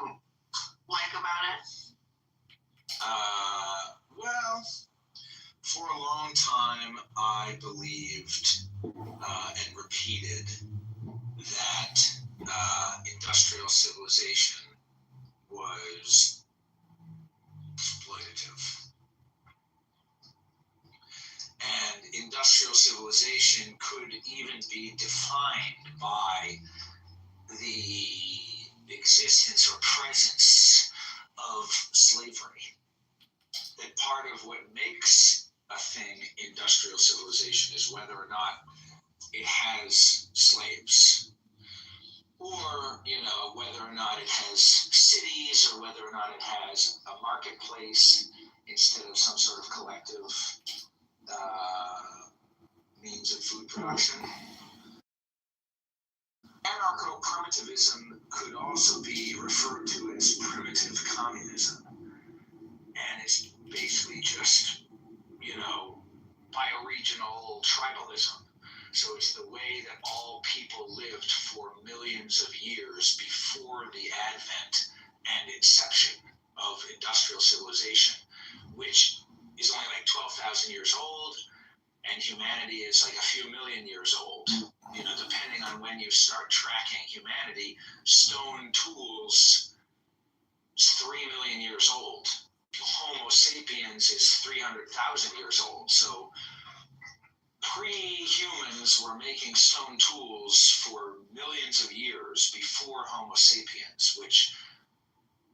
like about it. Well, for a long time, I believed and repeated that industrial civilization was exploitative. And industrial civilization could even be defined by the existence or presence of slavery. That part of what makes a thing industrial civilization is whether or not it has slaves, or whether or not it has cities, or whether or not it has a marketplace instead of some sort of collective means of food production. Anarcho-primitivism could also be referred to as primitive communism, and it's basically just bioregional tribalism. So it's the way that all people lived for millions of years before the advent and inception of industrial civilization, which is only like 12,000 years old, and humanity is like a few million years old. Depending on when you start tracking humanity, stone tools is 3 million years old. Homo sapiens is 300,000 years old. So pre-humans were making stone tools for millions of years before Homo sapiens, which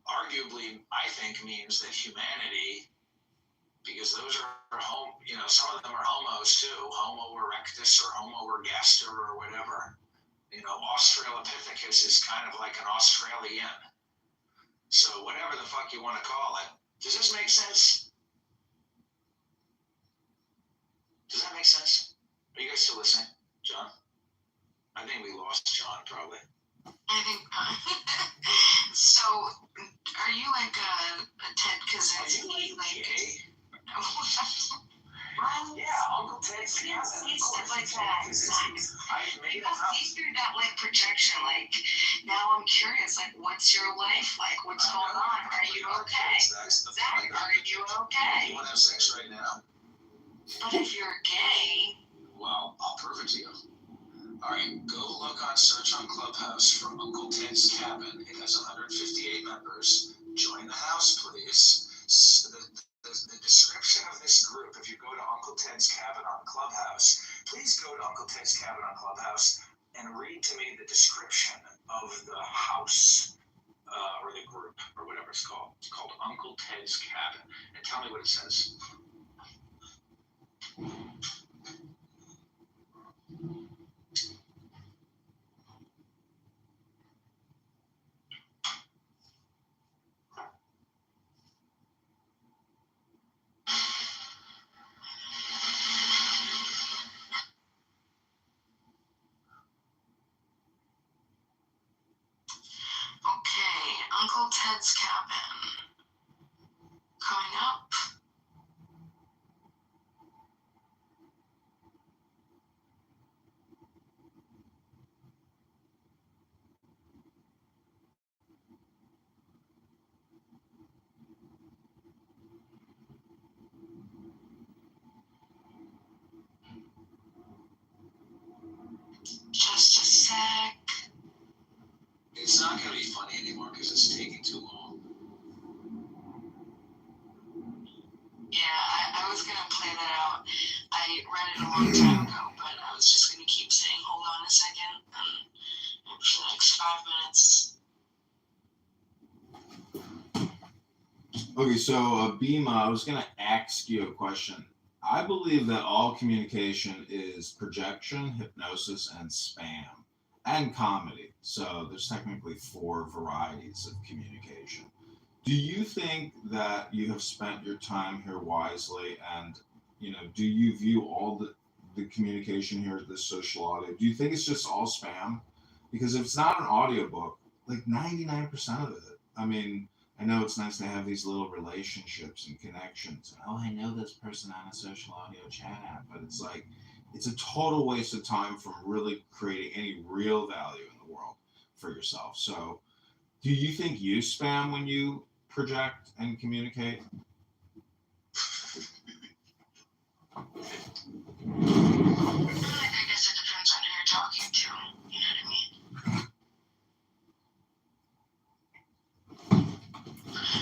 arguably I think means that humanity, because those are some of them are homos too, Homo erectus or Homo ergaster or whatever. Australopithecus is kind of like an Australian. So whatever the fuck you want to call it. Does this make sense? Does that make sense? Are you guys still listening, John? I think we lost John, probably. I think so. Are you like a Ted Kaczynski? Like gay? Well, Yeah, Uncle Ted's cabin. It's like that. I made it Because up. he's through that like projection. Like now I'm curious. Like what's your life like? What's going on? Are you okay? Zach, are you okay? You want to have sex right now? But if you're gay, Well, I'll prove it to you. All right, go look on search on Clubhouse for Uncle Ted's Cabin. It has 158 members. Join the house, please. The description of this group, if you go to Uncle Ted's Cabin on Clubhouse, please go to Uncle Ted's Cabin on Clubhouse and read to me the description of the house. or the group, or whatever it's called. It's called Uncle Ted's Cabin. And tell me what it says. Okay, Uncle Ted's Cabin. Coming up. Just a sec. It's not going to be funny anymore because it's taking too long. Yeah, I was gonna play that out. I read it a long time ago, but I was just gonna keep saying, hold on a second, and for the next 5 minutes. Okay, so Bima, I was going to ask you a question. I believe that all communication is projection, hypnosis, and spam, and comedy. So there's technically 4 varieties of communication. Do you think that you have spent your time here wisely, and do you view all the communication here as this social audio? Do you think it's just all spam? Because if it's not an audiobook, like 99% of it, I mean, I know it's nice to have these little relationships and connections. Oh, I know this person on a social audio chat app, but it's like, it's a total waste of time from really creating any real value in the world for yourself. So, do you think you spam when you project and communicate? I guess it depends on who you're talking to. You know what I mean?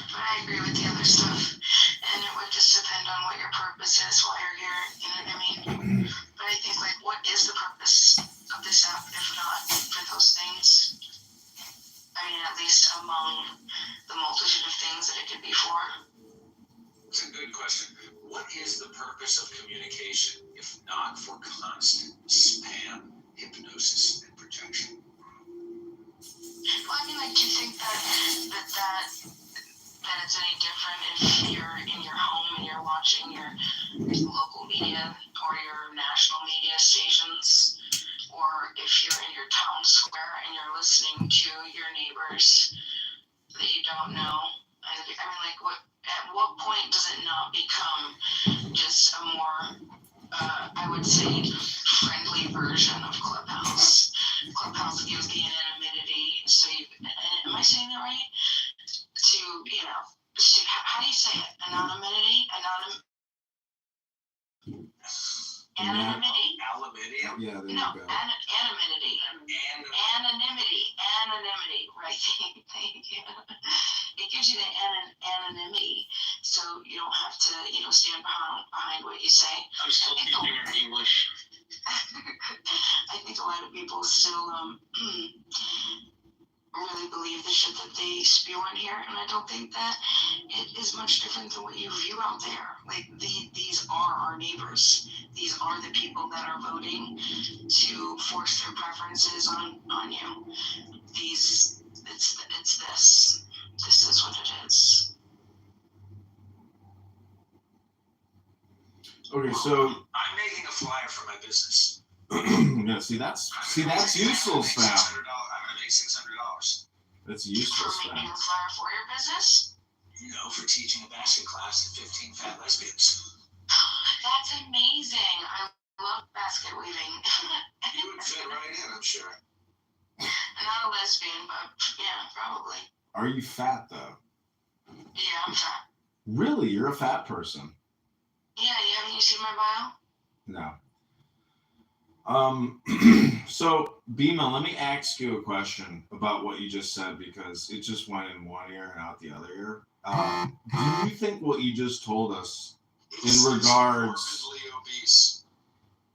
But I agree with the other stuff, and it would just depend on what your purpose is while you're here. You know what I mean? But I think, like, what is the purpose of this app if not for those things? I mean, at least among the multitude of things that it could be for. It's a good question. What is the purpose of communication if not for constant spam, hypnosis, and projection? Well, I mean, like, do you think that it's any different if you're in your home and you're watching your local media or your national media stations, or if you're in your town square and you're listening to your neighbors that you don't know? I mean, like, at what point does it not become just a more, I would say, friendly version of Clubhouse? Clubhouse gives the anonymity, so am I saying that right? How do you say it? Anonymity? Anonymity? Aluminium? Yeah, there No, you go. anonymity. Anonymity, right? Thank you. It gives you the anonymity, so you don't have to, stand behind what you say. I'm still keeping your English. I think a lot of people still really believe the shit that they spew on here, and I don't think that it is much different than what you view out there. Like, these are our neighbors. These are the people that are voting to force their preferences on you. It's this. This is what it is. Okay, so I'm making a flyer for my business. yeah, see that's useful spam. I'm gonna make $600. That's useful For making spam. a flyer for your business? For teaching a basket class to 15 fat lesbians. That's amazing. I love basket weaving. You would fit right in, I'm sure. Not a lesbian, but yeah, probably. Are you fat though? Yeah, I'm fat. Really, you're a fat person? Yeah, haven't you seen my bio? No. So Bima, let me ask you a question about what you just said, because it just went in one ear and out the other ear. Do you think what you just told us in regards, obese.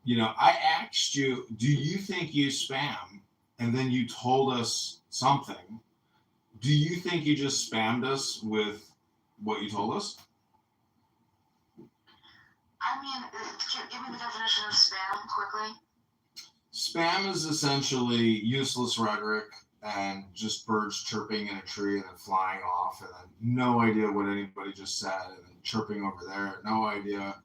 I asked you, do you think you spam? And then you told us something. do you think you just spammed us with what you told us? I mean, give me the definition of spam quickly. Spam is essentially useless rhetoric and just birds chirping in a tree and then flying off, and then no idea what anybody just said, and then chirping over there, no idea,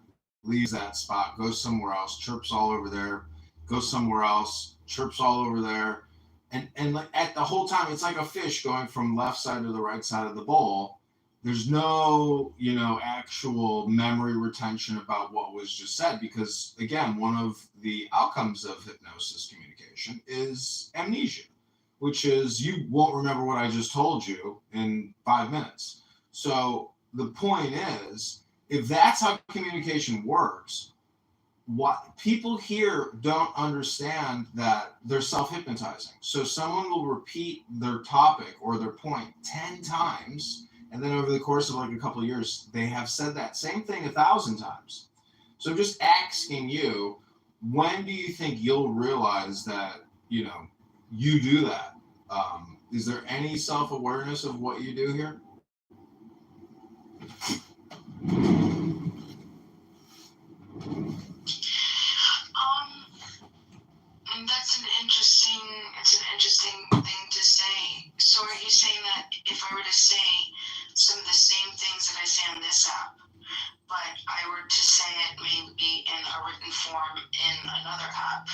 leaves that spot, goes somewhere else, chirps all over there, goes somewhere else, chirps all over there. And like at the whole time, it's like a fish going from left side to the right side of the bowl. There's no, actual memory retention about what was just said, because again, one of the outcomes of hypnosis communication is amnesia, which is you won't remember what I just told you in 5 minutes. So the point is, if that's how communication works, what people here don't understand that they're self-hypnotizing. So someone will repeat their topic or their point 10 times, and then over the course of like a couple of years, they have said that same thing 1,000 times. So I'm just asking you, when do you think you'll realize that, you do that? Is there any self-awareness of what you do here? It's an interesting thing to say. So are you saying that if I were to say some of the same things that I say on this app, but I were to say it maybe in a written form in another app,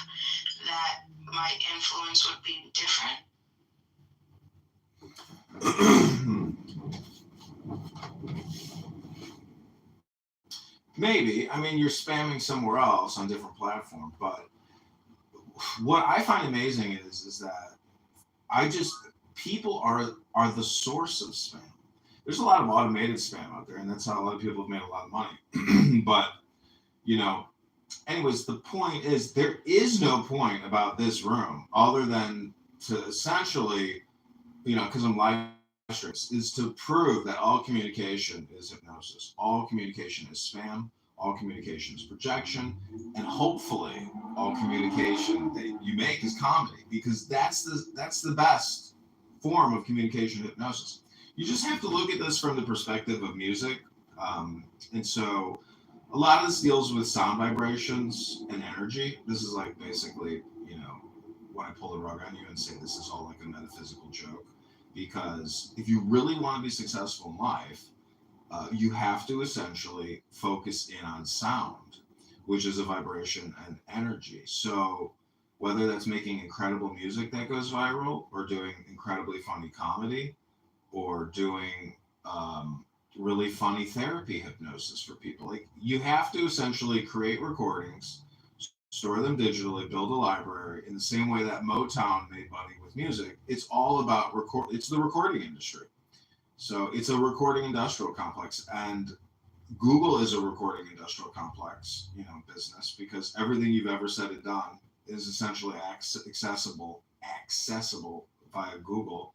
that my influence would be different? Maybe. I mean, you're spamming somewhere else on different platform, but what I find amazing is that people are the source of spam. There's a lot of automated spam out there, and that's how a lot of people have made a lot of money. But anyways, the point is, there is no point about this room other than to essentially, because I'm live streaming, is to prove that all communication is hypnosis, all communication is spam, all communication is projection, and hopefully all communication that you make is comedy, because that's the best form of communication hypnosis. You just have to look at this from the perspective of music. And so a lot of this deals with sound vibrations and energy. This is like basically, when I pull the rug on you and say this is all like a metaphysical joke, because if you really want to be successful in life, you have to essentially focus in on sound, which is a vibration and energy. So whether that's making incredible music that goes viral, or doing incredibly funny comedy, or doing really funny therapy hypnosis for people, like, you have to essentially create recordings, store them digitally, build a library in the same way that Motown made money with music. It's all about it's the recording industry. So it's a recording industrial complex, and Google is a recording industrial complex, business, because everything you've ever said and done is essentially accessible via Google,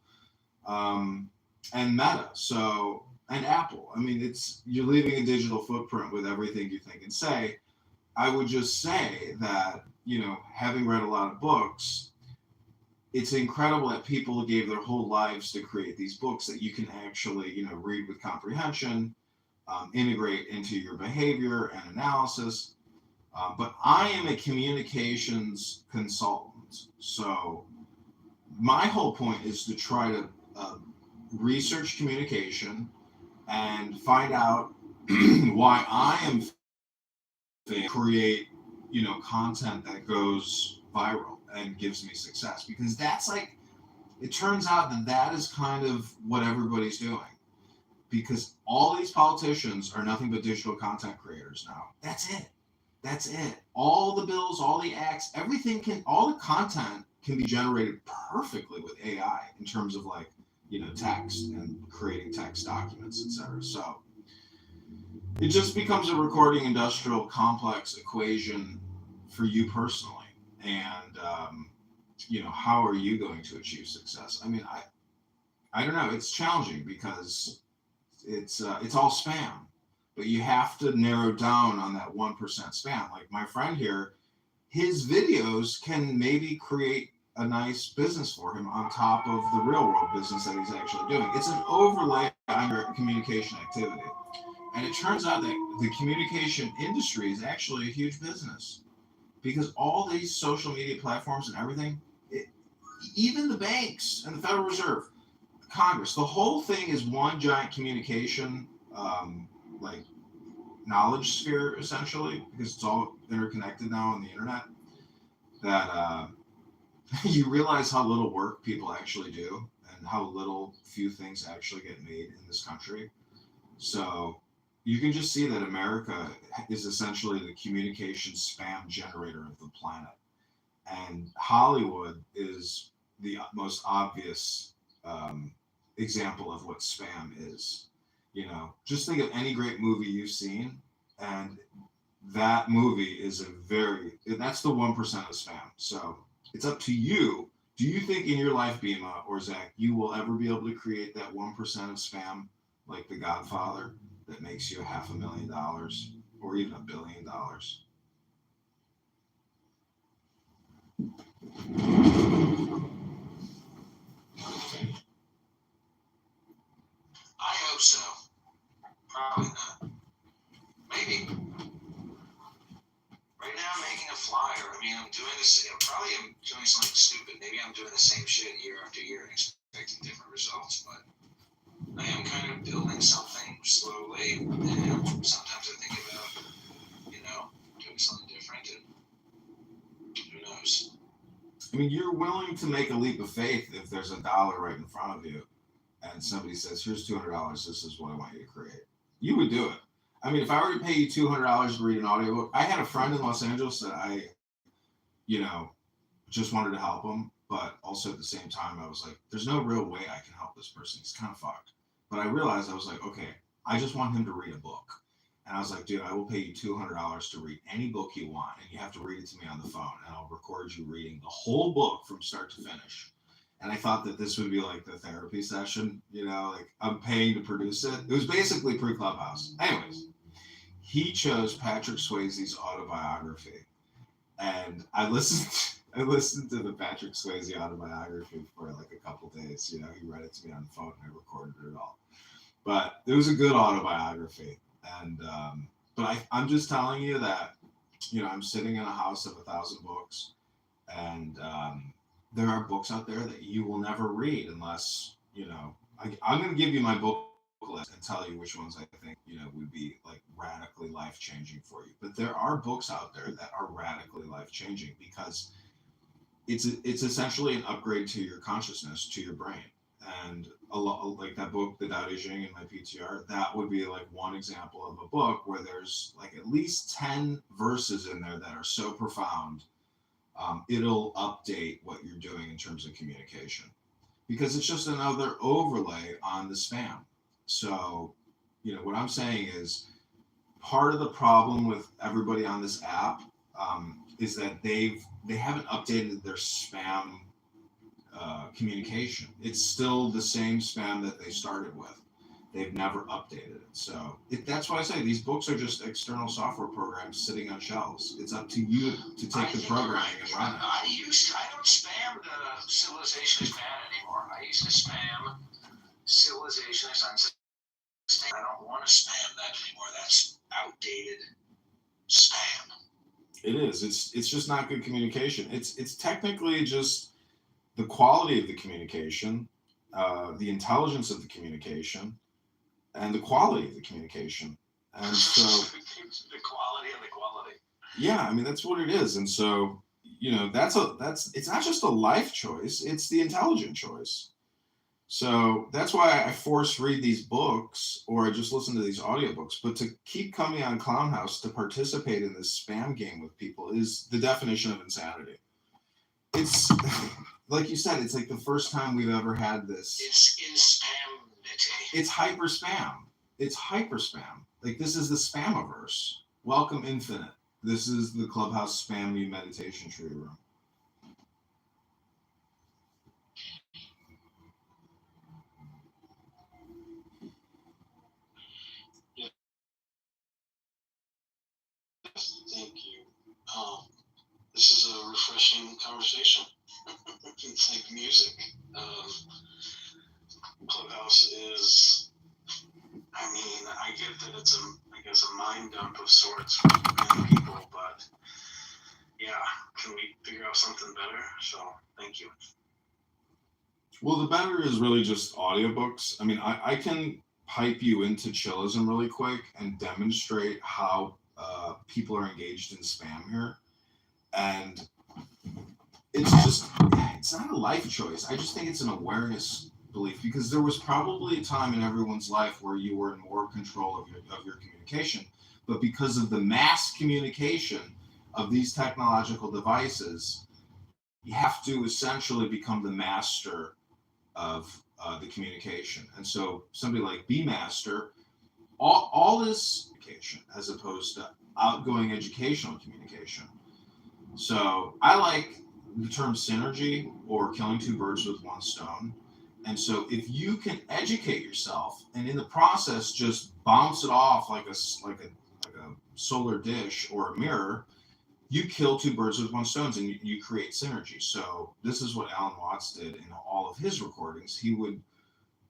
and Meta. So, and Apple. I mean, you're leaving a digital footprint with everything you think and say. I would just say that, having read a lot of books, it's incredible that people gave their whole lives to create these books that you can actually, read with comprehension, integrate into your behavior and analysis. But I am a communications consultant. So my whole point is to try to research communication and find out why I am create, content that goes viral and gives me success, because that's like, it turns out that is kind of what everybody's doing, because all these politicians are nothing but digital content creators now. That's it. All the bills, all the acts, all the content can be generated perfectly with AI in terms of like, text and creating text documents, etc. So it just becomes a recording industrial complex equation for you personally. And, how are you going to achieve success? I mean, I don't know. It's challenging because it's all spam, but you have to narrow down on that 1% spam. Like my friend here, his videos can maybe create a nice business for him on top of the real world business that he's actually doing. It's an overlay on your communication activity. And it turns out that the communication industry is actually a huge business because all these social media platforms and everything, it, even the banks and the Federal Reserve, Congress, the whole thing is one giant communication, like knowledge sphere essentially, because it's all interconnected now on the internet. That you realize how little work people actually do and how little few things actually get made in this country. So you can just see that America is essentially the communication spam generator of the planet. And Hollywood is the most obvious example of what spam is. You know, just think of any great movie you've seen, and that movie is that's the 1% of spam. So it's up to you. Do you think in your life, Bima or Zach, you will ever be able to create that 1% of spam like The Godfather that makes you $500,000 or even $1 billion? I hope so. Probably not. Maybe. Right now, I'm making a flyer. I mean, I'm doing this. Probably I'm doing something stupid. Maybe I'm doing the same shit year after year and expecting different results. But I am kind of building something slowly. And sometimes I think about, doing something different. And who knows? I mean, you're willing to make a leap of faith if there's $1 right in front of you and somebody says, here's $200, this is what I want you to create. You would do it. I mean, if I were to pay you $200 to read an audiobook, I had a friend in Los Angeles that you know, just wanted to help him, but also at the same time, I was like, there's no real way I can help this person. He's kind of fucked. But I realized I was like, okay, I just want him to read a book. And I was like, dude, I will pay you $200 to read any book you want, and you have to read it to me on the phone, and I'll record you reading the whole book from start to finish. And I thought that this would be like the therapy session, like I'm paying to produce it. It was basically pre-Clubhouse. Anyways, he chose Patrick Swayze's autobiography, and I listened. I listened to the Patrick Swayze autobiography for like a couple days. He read it to me on the phone, and I recorded it all. But it was a good autobiography, and but I'm just telling you that I'm sitting in a house of 1,000 books, and there are books out there that you will never read unless I'm going to give you my book list and tell you which ones I think would be like radically life changing for you. But there are books out there that are radically life changing because it's essentially an upgrade to your consciousness, to your brain. And a lot like that book, The Tao Te Ching, in my PTR, that would be like one example of a book where there's like at least 10 verses in there that are so profound, it'll update what you're doing in terms of communication because it's just another overlay on the spam. So, what I'm saying is part of the problem with everybody on this app is that they haven't updated their spam communication. It's still the same spam that they started with. They've never updated it. So that's why I say these books are just external software programs sitting on shelves. It's up to you to take the programming and run it. I don't spam the Civilization is Bad anymore. I used to spam Civilization is Unsustainable. I don't want to spam that anymore. That's outdated spam. It is. It's just not good communication. It's technically just the quality of the communication, the intelligence of the communication, and the quality of the communication. And so the quality of the quality. Yeah, I mean that's what it is. And so, it's not just a life choice, it's the intelligent choice. So that's why I force read these books or I just listen to these audiobooks. But to keep coming on Clown House to participate in this spam game with people is the definition of insanity. It's like you said, it's like the first time we've ever had this. It's in spamity. It's hyper spam. It's hyper spam. Like this is the spamiverse. Welcome Infinite. This is the Clubhouse Spam Me Meditation Tree Room. Thank you. This is a refreshing conversation. It's like music. Clubhouse is, I mean, I get that it's a mind dump of sorts for many people, but yeah, can we figure out something better? So thank you. Well, the better is really just audiobooks. I mean, I can pipe you into chillism really quick and demonstrate how people are engaged in spam here. And it's not a life choice. I just think it's an awareness belief, because there was probably a time in everyone's life where you were in more control of your communication, but because of the mass communication of these technological devices, you have to essentially become the master of the communication. And so somebody like B Master, all this communication as opposed to outgoing educational communication. So I like the term synergy, or killing two birds with one stone. And so if you can educate yourself and in the process just bounce it off like a solar dish or a mirror, you kill two birds with one stone, and you create synergy. So this is what Alan Watts did in all of his recordings. He would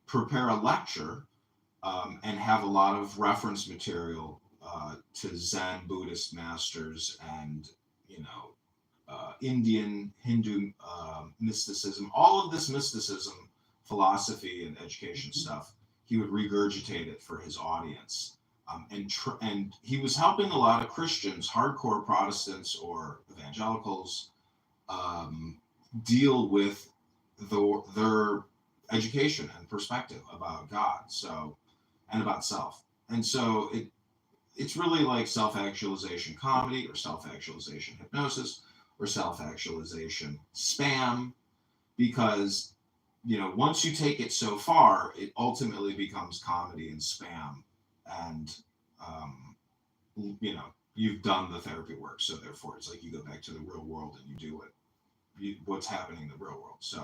prepare a lecture and have a lot of reference material to Zen Buddhist masters and, Indian, Hindu mysticism, all of this mysticism, philosophy, and education stuff. He would regurgitate it for his audience. And he was helping a lot of Christians, hardcore Protestants or evangelicals, deal with their education and perspective about God, and about self. And so it's really like self-actualization comedy, or self-actualization hypnosis, or self-actualization spam, because once you take it so far, it ultimately becomes comedy and spam, and you've done the therapy work. So therefore, it's like you go back to the real world and you do what's happening in the real world. So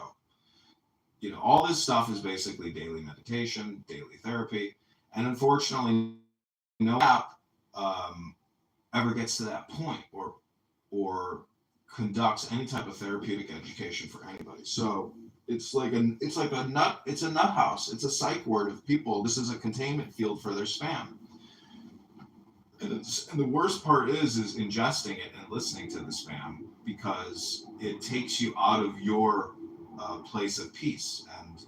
all this stuff is basically daily meditation, daily therapy, and unfortunately, no app ever gets to that point, or conducts any type of therapeutic education for anybody. So it's a nut house. It's a psych ward of people. This is a containment field for their spam. And the worst part is ingesting it and listening to the spam, because it takes you out of your place of peace and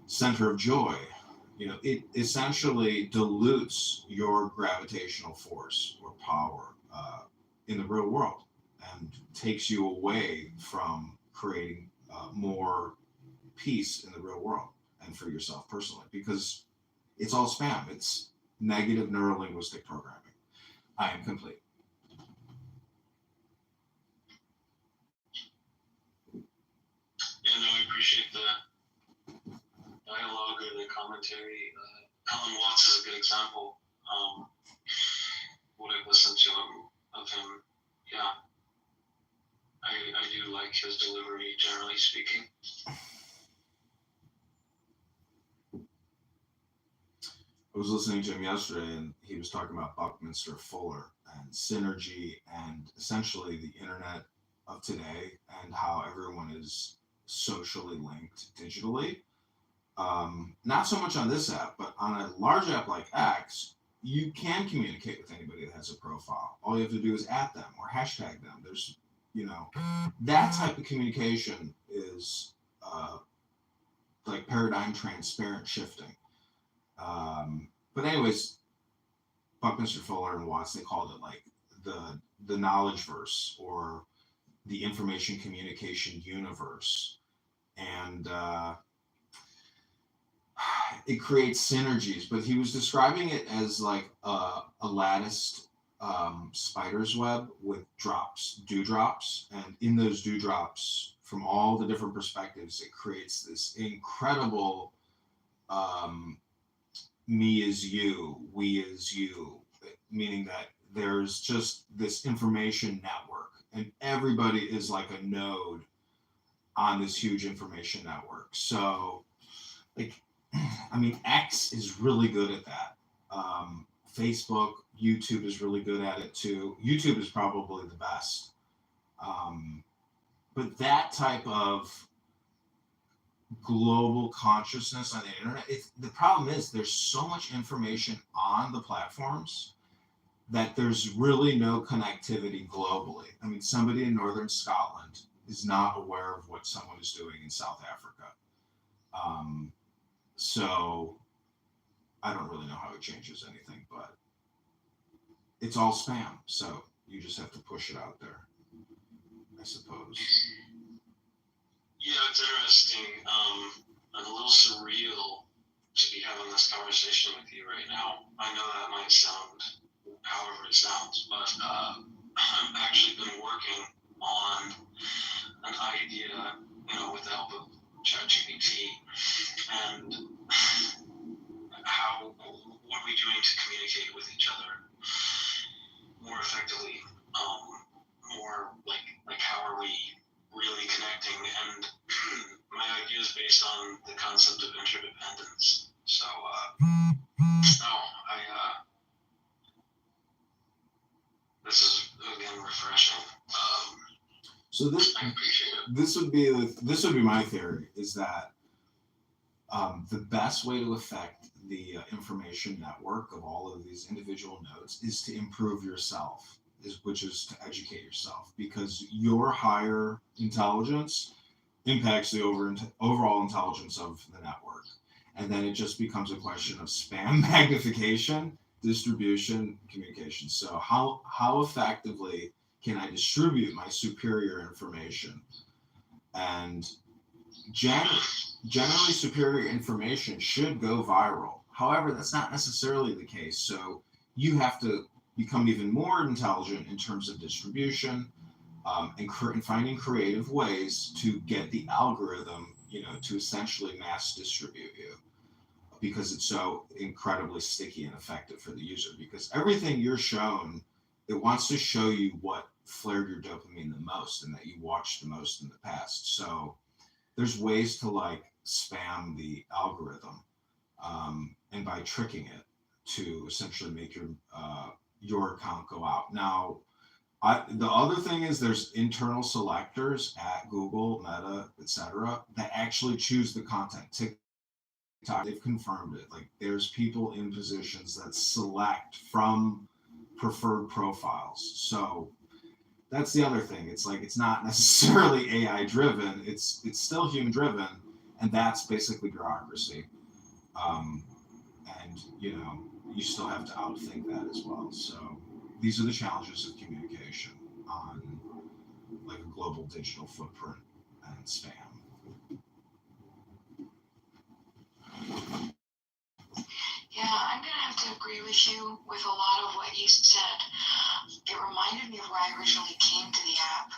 center of joy. It essentially dilutes your gravitational force or power in the real world, and takes you away from creating more peace in the real world and for yourself personally, because it's all spam. It's negative neurolinguistic programming. I am complete. Yeah, no, I appreciate the dialogue or the commentary. Alan Watts is a good example. What I've listened to of him, yeah, I do like his delivery, generally speaking. I was listening to him yesterday, and he was talking about Buckminster Fuller and synergy, and essentially the internet of today, and how everyone is socially linked digitally. Not so much on this app, but on a large app like X, you can communicate with anybody that has a profile. All you have to do is @ them or hashtag them. There's, that type of communication is like paradigm transparent shifting. But anyways, Buckminster Fuller and Watts, they called it like the knowledge verse, or the information communication universe. And it creates synergies, but he was describing it as like a latticed spider's web with dewdrops. And in those dewdrops, from all the different perspectives, it creates this incredible me is you, we is you, meaning that there's just this information network, and everybody is like a node on this huge information network. So, X is really good at that. Facebook, YouTube is really good at it too. YouTube is probably the best. But that type of global consciousness on the internet, the problem is there's so much information on the platforms that there's really no connectivity globally. I mean, somebody in northern Scotland is not aware of what someone is doing in South Africa. So I don't really know how it changes anything, but it's all spam. So you just have to push it out there, I suppose. Yeah, it's interesting. And a little surreal to be having this conversation with you right now. I know that might sound however it sounds, but I've actually been working on an idea, with the help of ChatGPT, and what are we doing to communicate with each other more effectively? More like how are we really connecting? And my idea is based on the concept of interdependence. So, this is again refreshing. So I appreciate it. this would be my theory, is that the best way to affect the information network of all of these individual nodes is to improve yourself, which is to educate yourself, because your higher intelligence impacts the overall intelligence of the network. And then it just becomes a question of spam magnification, distribution, communication. So how effectively can I distribute my superior information? And generally superior information should go viral. However, that's not necessarily the case. So you have to become even more intelligent in terms of distribution, and finding creative ways to get the algorithm, to essentially mass distribute you, because it's so incredibly sticky and effective for the user. Because everything you're shown, it wants to show you what flared your dopamine the most and that you watched the most in the past. So there's ways to spam the algorithm, and by tricking it to essentially make your account go out. Now, the other thing is there's internal selectors at Google, Meta, etc., that actually choose the content. TikTok, they've confirmed it. Like, there's people in positions that select from preferred profiles. So that's the other thing. It's it's not necessarily AI driven. It's still human driven, and that's basically bureaucracy. And you still have to outthink that as well. So these are the challenges of communication on a global digital footprint and spam. Yeah, I'm gonna have to agree with you with a lot of what you said. It reminded me of where I originally came to the app.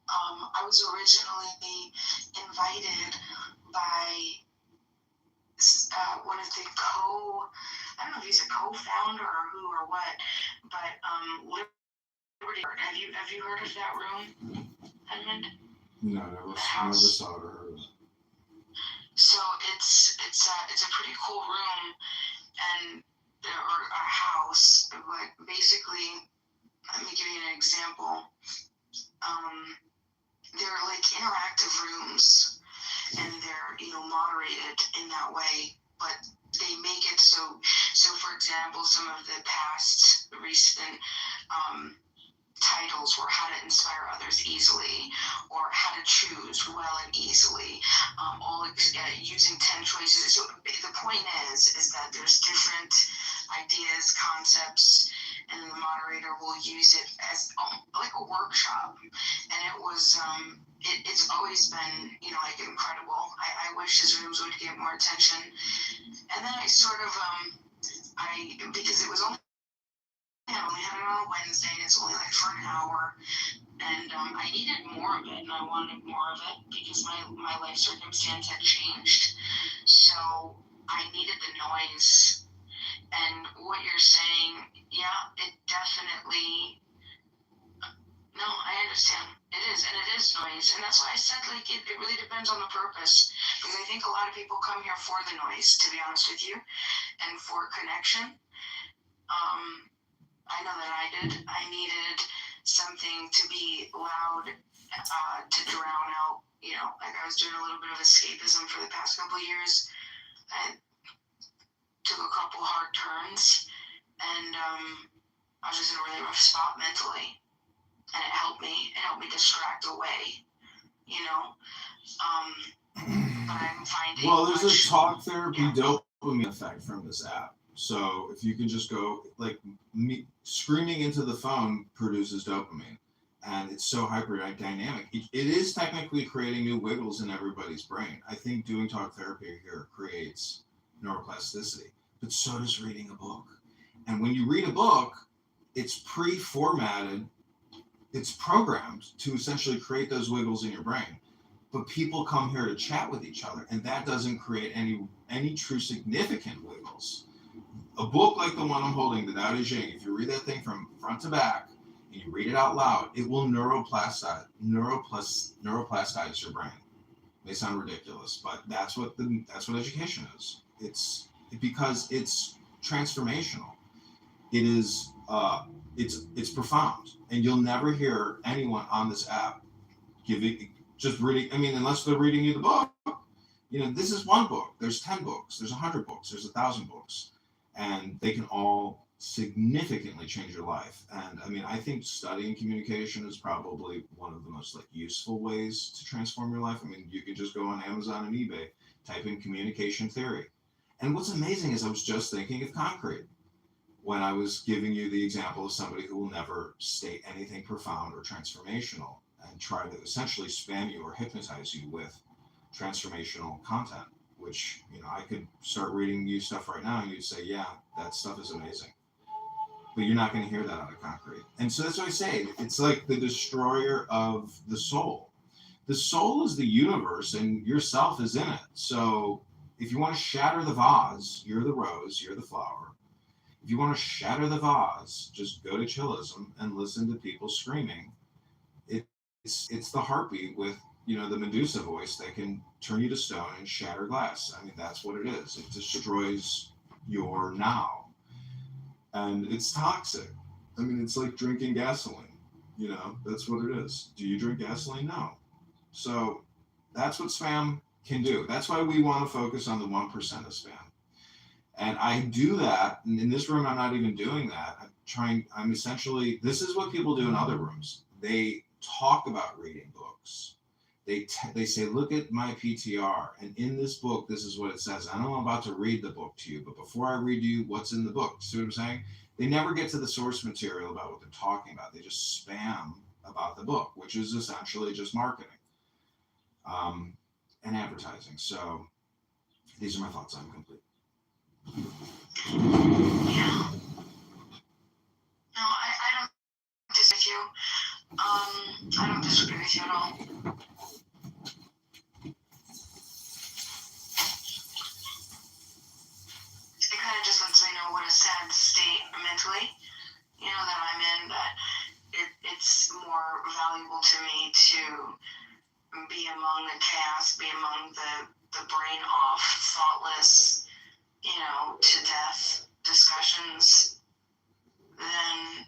I was originally invited by one of the I don't know if he's a co-founder or who or what, but Liberty. Have you heard of that room, Edmund? No, never saw it or heard of it. So it's a pretty cool room or a house, but basically, let me give you an example. They're like interactive rooms, and they're moderated in that way, but they make it so. For example, some of the past recent titles were how to inspire others easily, or how to choose well and easily, all using 10 choices. So the point is that there's different ideas, concepts, and the moderator will use it as like a workshop. And it was it's always been incredible. I wish his rooms would get more attention. And then I sort of because it was only I only had it on a Wednesday, and it's only for an hour, and I needed more of it, and I wanted more of it because my life circumstance had changed, so I needed the noise. And what you're saying, yeah, it definitely. No, I understand. It is, and it is noise, and that's why I said it really depends on the purpose, because I think a lot of people come here for the noise, to be honest with you, and for connection. I know that I did. I needed something to be loud to drown out, like I was doing a little bit of escapism for the past couple of years. I took a couple hard turns, and I was just in a really rough spot mentally, and it helped me distract away, but I'm finding Well, there's a talk therapy dopamine effect from this app. So if you can just go, like, screaming into the phone produces dopamine, and it's so hyper-dynamic. It is technically creating new wiggles in everybody's brain. I think doing talk therapy here creates neuroplasticity, but so does reading a book. And when you read a book, it's pre-formatted, it's programmed to essentially create those wiggles in your brain. But people come here to chat with each other, and that doesn't create any true significant wiggles. A book like the one I'm holding, the Tao Te Ching, if you read that thing from front to back and you read it out loud, it will neuroplastize your brain. It may sound ridiculous, but that's what education is. Because it's transformational. It is it's profound, and you'll never hear anyone on this app just reading. I mean, unless they're reading you the book. This is one book. There's 10 books. There's 100 books. There's 1,000 books. And they can all significantly change your life. And I mean, I think studying communication is probably one of the most useful ways to transform your life. I mean, you can just go on Amazon and eBay, type in communication theory. And what's amazing is I was just thinking of concrete when I was giving you the example of somebody who will never state anything profound or transformational and try to essentially spam you or hypnotize you with transformational content, which, I could start reading you stuff right now and you'd say, yeah, that stuff is amazing. But you're not going to hear that out of concrete. And so that's what I say. It's like the destroyer of the soul. The soul is the universe and yourself is in it. So if you want to shatter the vase, you're the rose, you're the flower. If you want to shatter the vase, just go to chillism and listen to people screaming. It's the heartbeat with, the Medusa voice that can turn you to stone and shatter glass. I mean, that's what it is. It destroys your now. And it's toxic. I mean, it's like drinking gasoline. That's what it is. Do you drink gasoline? No. So that's what spam can do. That's why we want to focus on the 1% of spam. And I do that. And in this room, I'm not even doing that. This is what people do in other rooms. They talk about reading books. They say, look at my PTR. And in this book, this is what it says. I know I'm about to read the book to you, but before I read you what's in the book, see what I'm saying? They never get to the source material about what they're talking about. They just spam about the book, which is essentially just marketing and advertising. So these are my thoughts. I'm complete. Yeah. No, I don't disagree with you. I don't disagree with you at all. It kind of just lets me know what a sad state mentally, that I'm in, that it's more valuable to me to be among the chaos, be among the brain off, thoughtless, to death discussions than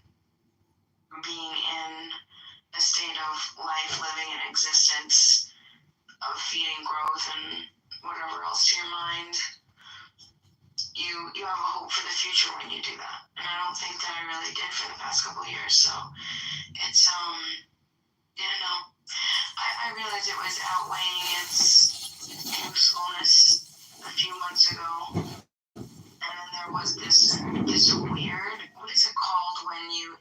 being in a state of life, living in existence, of feeding growth and whatever else to your mind. You have a hope for the future when you do that. And I don't think that I really did for the past couple of years. So it's, I realized it was outweighing its usefulness a few months ago. And then there was this weird, what is it called when you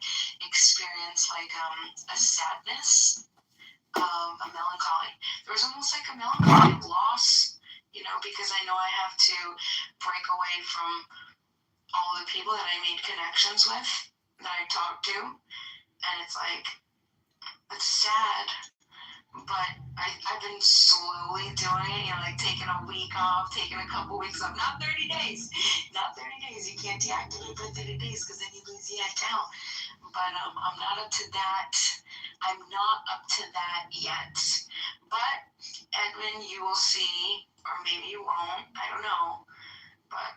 experience like a sadness, a melancholy. There was almost like a melancholy of loss, because I know I have to break away from all the people that I made connections with, that I talked to. And it's like, it's sad. But I've been slowly doing it, like taking a week off, taking a couple weeks off, not 30 days. Not 30 days. You can't deactivate for 30 days because then you lose the account. But I'm not up to that. I'm not up to that yet. But Edwin, you will see, or maybe you won't, I don't know. But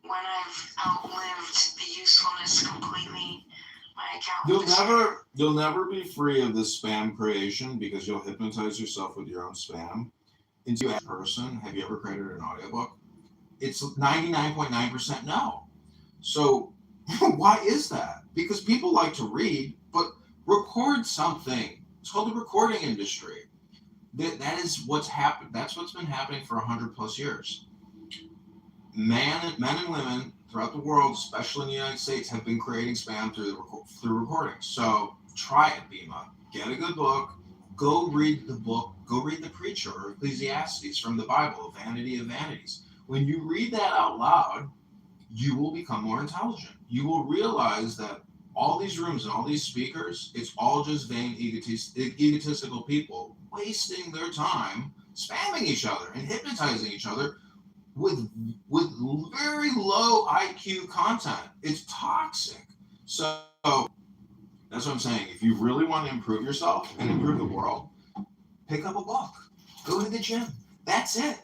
when I've outlived the usefulness completely my account. You'll never be free of this spam creation because you'll hypnotize yourself with your own spam. Into a person, have you ever created an audiobook? It's 99.9% no. So why is that? Because people like to read, but record something. It's called the recording industry. That is what's happened. That's what's been happening for 100 plus years. Men and women throughout the world, especially in the United States, have been creating spam through recording. So try it, Bima. Get a good book. Go read the book. Go read The Preacher or Ecclesiastes from the Bible, Vanity of Vanities. When you read that out loud, you will become more intelligent. You will realize that all these rooms and all these speakers, it's all just vain, egotistical people wasting their time spamming each other and hypnotizing each other with very low IQ content. It's toxic. So that's what I'm saying. If you really want to improve yourself and improve the world, pick up a book. Go to the gym. That's it.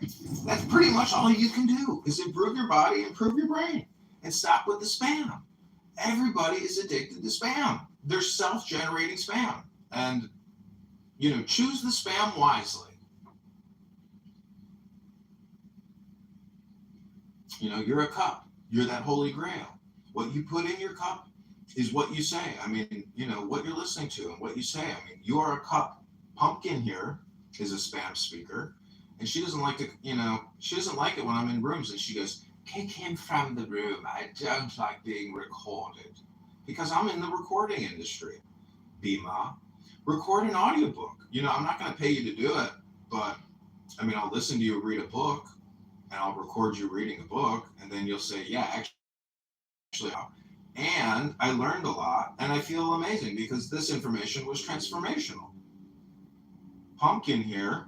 That's pretty much all you can do is improve your body, improve your brain, and stop with the spam. Everybody is addicted to spam. They're self-generating spam. And, choose the spam wisely. You're a cup. You're that holy grail. What you put in your cup is what you say. I mean, what you're listening to and what you say. I mean, you are a cup. Pumpkin here is a spam speaker. And she doesn't like to, she doesn't like it when I'm in rooms and she goes, kick him from the room. I don't like being recorded. Because I'm in the recording industry. Bima, record an audiobook. I'm not going to pay you to do it, but I'll listen to you read a book and I'll record you reading a book and then you'll say, yeah, actually, and I learned a lot and I feel amazing because this information was transformational. Pumpkin here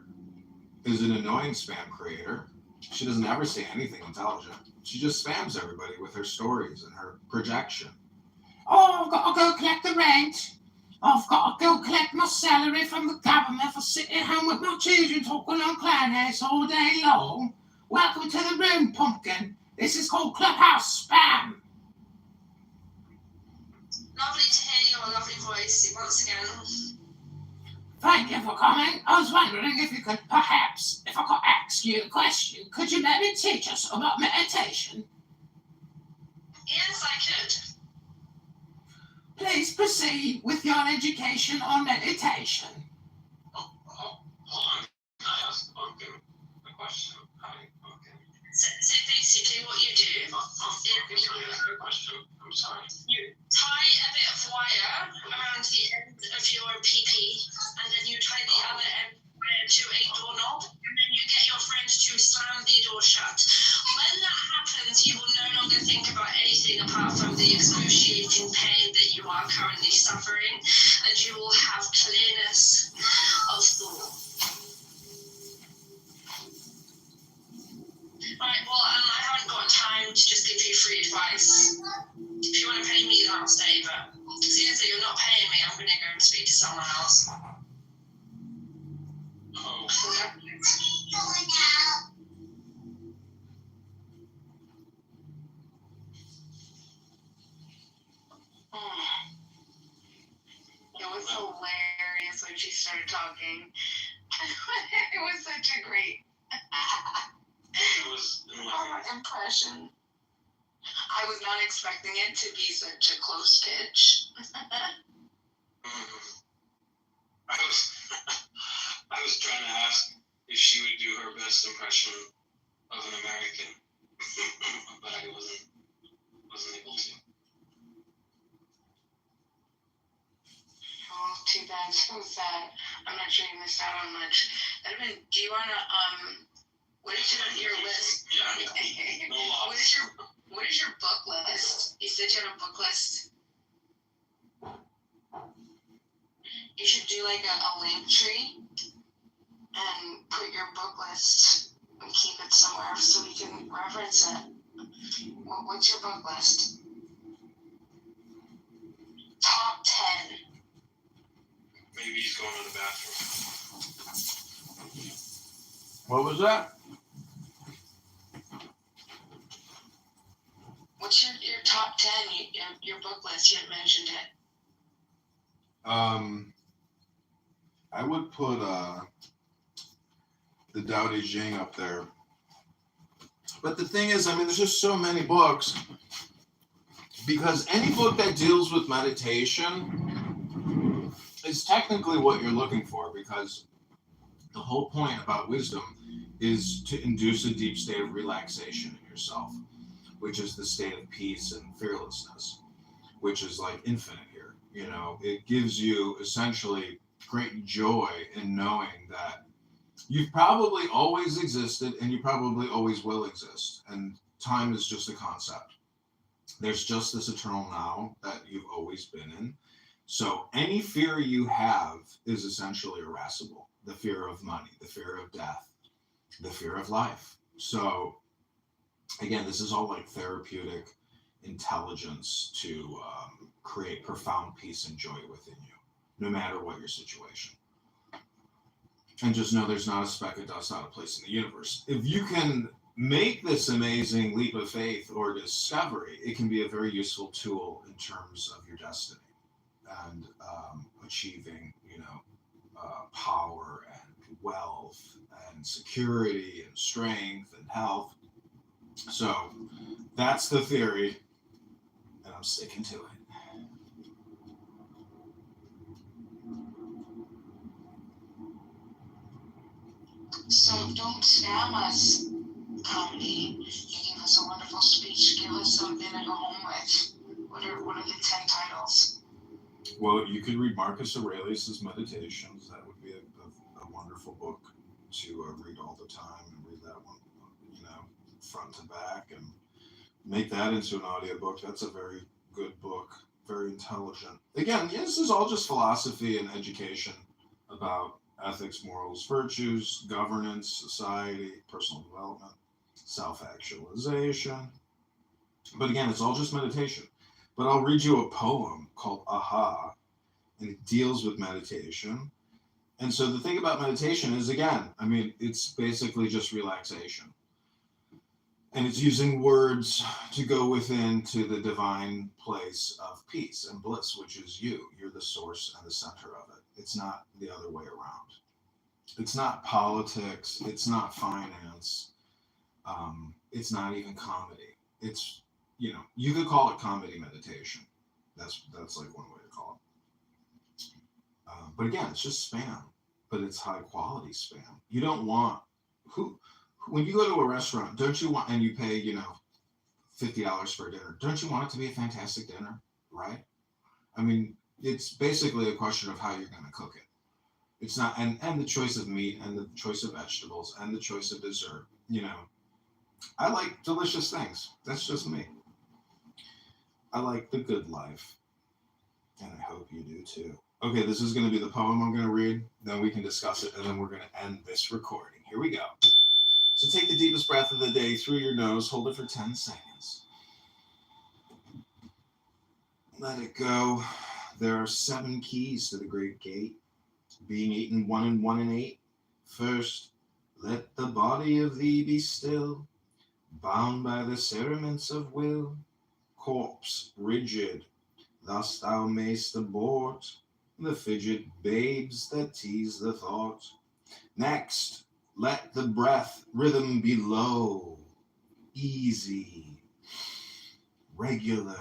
is an annoying spam creator. She doesn't ever say anything intelligent. She just spams everybody with her stories and her projection. Oh, I've got to go collect the rent. I've got to go collect my salary from the government for sitting at home with my children talking on Clownhouse all day long. Welcome to the room, Pumpkin. This is called Clubhouse Spam. Lovely to hear your lovely voice once again. Thank you for coming. I was wondering if you could perhaps, if I could ask you a question, could you maybe teach us about meditation? Yes, I could. Please proceed with your education on meditation. Hold on. Can I ask Pumpkin a question? So basically what you do is I'm sorry. you tie a bit of wire around the end of your PP and then you tie the other end to a doorknob and then you get your friend to slam the door shut. When that happens, you will no longer think about anything apart from the excruciating pain that you are currently suffering and you will have clearness of thought. Right, well, I haven't got time to just give you free advice. If you want to pay me, then I'll stay, but seeing as you're not paying me, I'm going to go and speak to someone else. Oh. It was hilarious when she started talking. It was such a great impression. I was not expecting it to be such a close pitch. I was trying to ask if she would do her best impression of an American, but I wasn't able to. Oh, too bad. So sad. I'm not sure you missed out on much. Edmund, do you wanna what is your list? Yeah. No loss. What is your book list? You said you have a book list. You should do like a link tree and put your book list and keep it somewhere so we can reference it. What's your book list? Top 10. Maybe he's going to the bathroom. What was that? What's your top 10? Your book list? You haven't mentioned it. I would put the Tao Te Ching up there. But the thing is, I mean, there's just so many books, because any book that deals with meditation is technically what you're looking for, because the whole point about wisdom is to induce a deep state of relaxation in yourself, which is the state of peace and fearlessness, which is like infinite here. You know, it gives you essentially great joy in knowing that you've probably always existed and you probably always will exist. And time is just a concept. There's just this eternal now that you've always been in. So any fear you have is essentially irascible. The fear of money, the fear of death, the fear of life. So again, this is all like therapeutic intelligence to create profound peace and joy within you, no matter what your situation. And just know there's not a speck of dust out of place in the universe. If you can make this amazing leap of faith or discovery, it can be a very useful tool in terms of your destiny and achieving, power and wealth and security and strength and health. So that's the theory, and I'm sticking to it. So don't spam us, comedy. You gave us a wonderful speech. Give us something to go home with. What are the 10 titles? Well, you could read Marcus Aurelius's Meditations. That would be a wonderful book to read all the time, and read that one, front to back, and make that into an audiobook. That's a very good book, very intelligent. Again, this is all just philosophy and education about ethics, morals, virtues, governance, society, personal development, self-actualization. But again, it's all just meditation. But I'll read you a poem called Aha, and it deals with meditation. And so the thing about meditation is, again, I mean, it's basically just relaxation. And it's using words to go within to the divine place of peace and bliss, which is you. You're the source and the center of it. It's not the other way around. It's not politics. It's not finance. It's not even comedy. It's, you could call it comedy meditation. That's like one way to call it. But again, it's just spam, but it's high quality spam. You don't want when you go to a restaurant, don't you want, and you pay, $50 for a dinner, don't you want it to be a fantastic dinner, right? I mean, it's basically a question of how you're going to cook it. It's not, and the choice of meat and the choice of vegetables and the choice of dessert, I like delicious things. That's just me. I like the good life. And I hope you do too. Okay, this is going to be the poem I'm going to read. Then we can discuss it, and then we're going to end this recording. Here we go. So take the deepest breath of the day through your nose. Hold it for 10 seconds. Let it go. There are 7 keys to the great gate, being 8 and 1 and 1 and 8. First, let the body of thee be still, bound by the cerements of will, corpse rigid, thus thou mayst abort the fidget babes that tease the thought. Next, let the breath rhythm be low, easy, regular,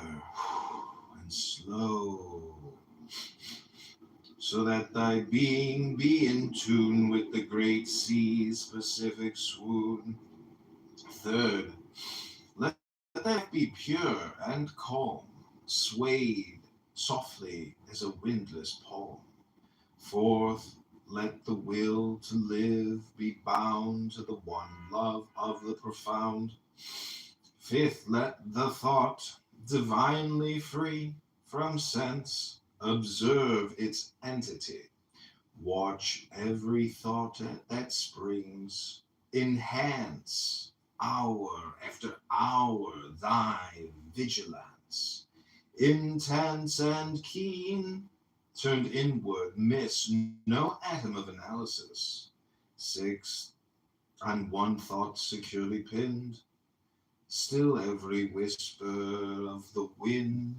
and slow, so that thy being be in tune with the great sea's Pacific swoon. Third, let that be pure and calm, swayed softly as a windless palm. Fourth, let the will to live be bound to the one love of the profound. Fifth, let the thought, divinely free from sense, observe its entity. Watch every thought that springs. Enhance hour after hour thy vigilance. Intense and keen, turned inward, miss no atom of analysis. Sixth, on one thought securely pinned, still every whisper of the wind.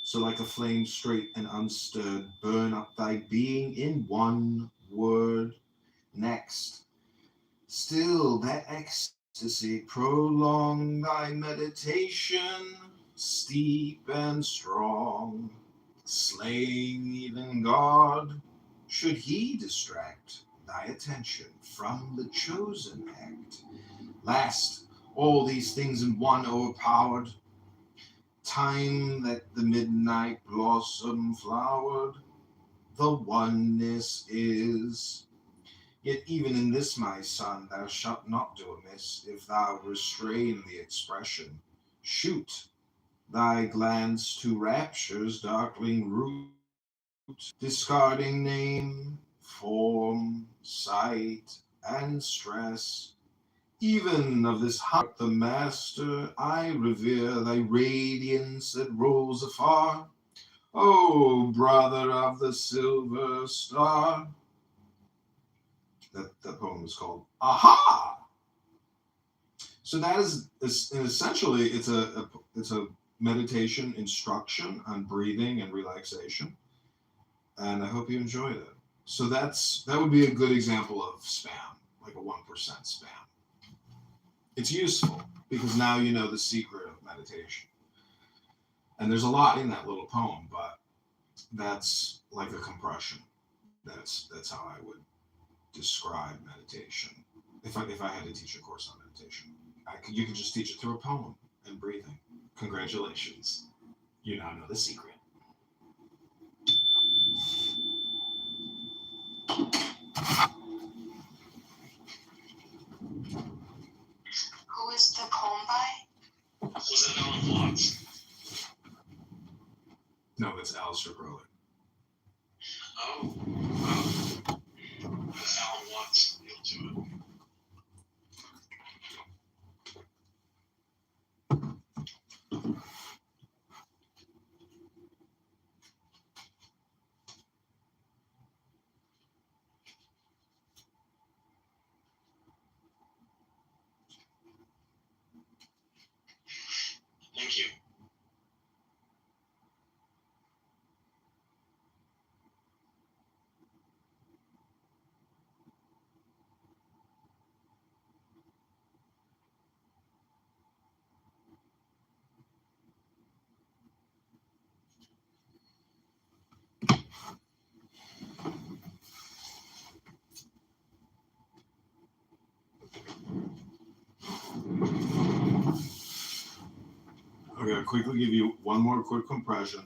So like a flame straight and unstirred, burn up thy being in one word. Next, still that ecstasy, prolong thy meditation, steep and strong, slaying even God, should he distract thy attention from the chosen act. Last, all these things in one o'erpowered, time that the midnight blossom flowered, the oneness is. Yet even in this, my son, thou shalt not do amiss, if thou restrain the expression. Shoot thy glance to rapture's darkling root, discarding name, form, sight, and stress. Even of this heart, the master, I revere thy radiance that rolls afar. O brother of the silver star. That poem is called Aha! So that is essentially it's a meditation instruction on breathing and relaxation, and I hope you enjoyed it. So that would be a good example of spam, like a 1% spam. It's useful because now you know the secret of meditation, and there's a lot in that little poem, but that's like a compression. That's how I would describe meditation. If I had to teach a course on meditation, you could just teach it through a poem and breathing. Congratulations, you now know the secret. Who is the poem by? Was that Alan Watts? No, it's Alistair Crowley. Oh, wow. Alan Watts feel to it. Thank you. Okay, I'll quickly give you one more quick compression.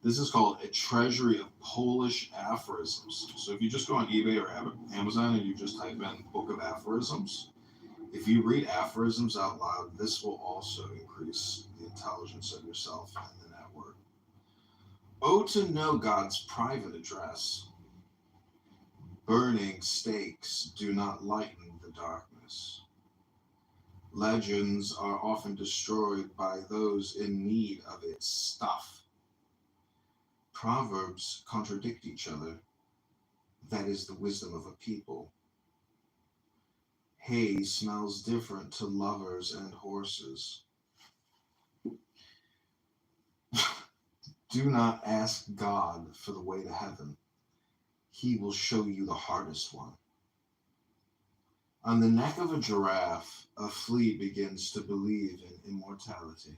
This is called A Treasury of Polish Aphorisms. So if you just go on eBay or Amazon and you just type in Book of Aphorisms, if you read aphorisms out loud, this will also increase the intelligence of yourself and the network. Oh, to know God's private address. Burning stakes do not lighten the darkness. Legends are often destroyed by those in need of its stuff. Proverbs contradict each other. That is the wisdom of a people. Hay smells different to lovers and horses. Do not ask God for the way to heaven. He will show you the hardest one. On the neck of a giraffe, a flea begins to believe in immortality.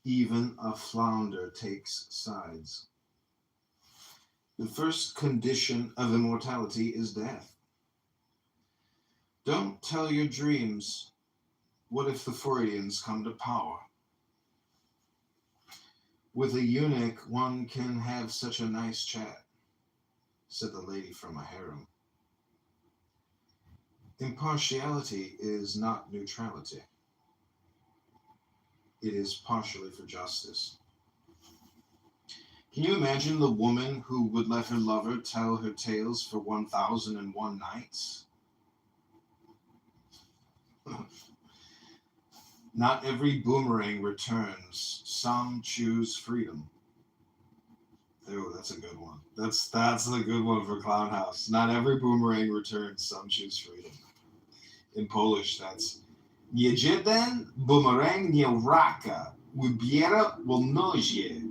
Even a flounder takes sides. The first condition of immortality is death. Don't tell your dreams. What if the Freudians come to power? With a eunuch, one can have such a nice chat, said the lady from a harem. Impartiality is not neutrality. It is partially for justice. Can you imagine the woman who would let her lover tell her tales for 1,001 nights? Not every boomerang returns. Some choose freedom. Oh, that's a good one. That's a good one for Clown House. Not every boomerang returns. Some choose freedom. In Polish, that's Jeden boomerang nie raka, wybiera wolnozie.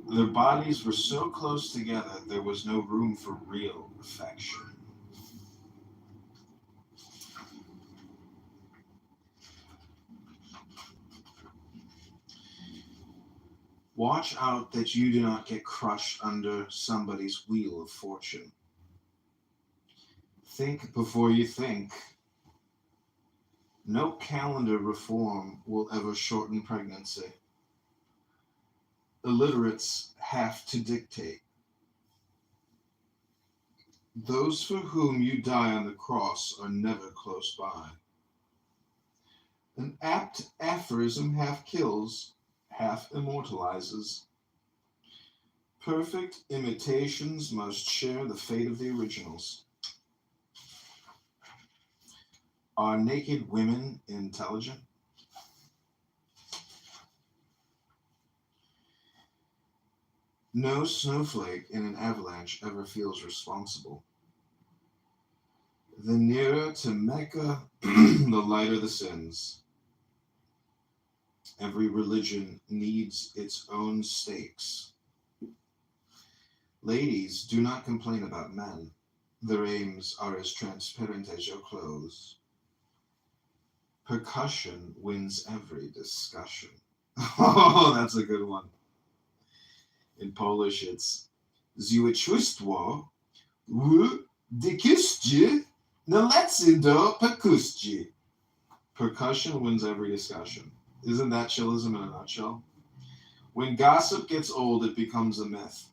Their bodies were so close together there was no room for real affection. Watch out that you do not get crushed under somebody's wheel of fortune. Think before you think. No calendar reform will ever shorten pregnancy. Illiterates have to dictate. Those for whom you die on the cross are never close by. An apt aphorism half kills, half immortalizes. Perfect imitations must share the fate of the originals. Are naked women intelligent? No snowflake in an avalanche ever feels responsible. The nearer to Mecca, the lighter the sins. Every religion needs its own stakes. Ladies, do not complain about men. Their aims are as transparent as your clothes. Percussion wins every discussion. Oh, that's a good one. In Polish, it's Złe w dykustie nalecy do perkustie. Percussion wins every discussion. Isn't that chillism in a nutshell? When gossip gets old, it becomes a myth.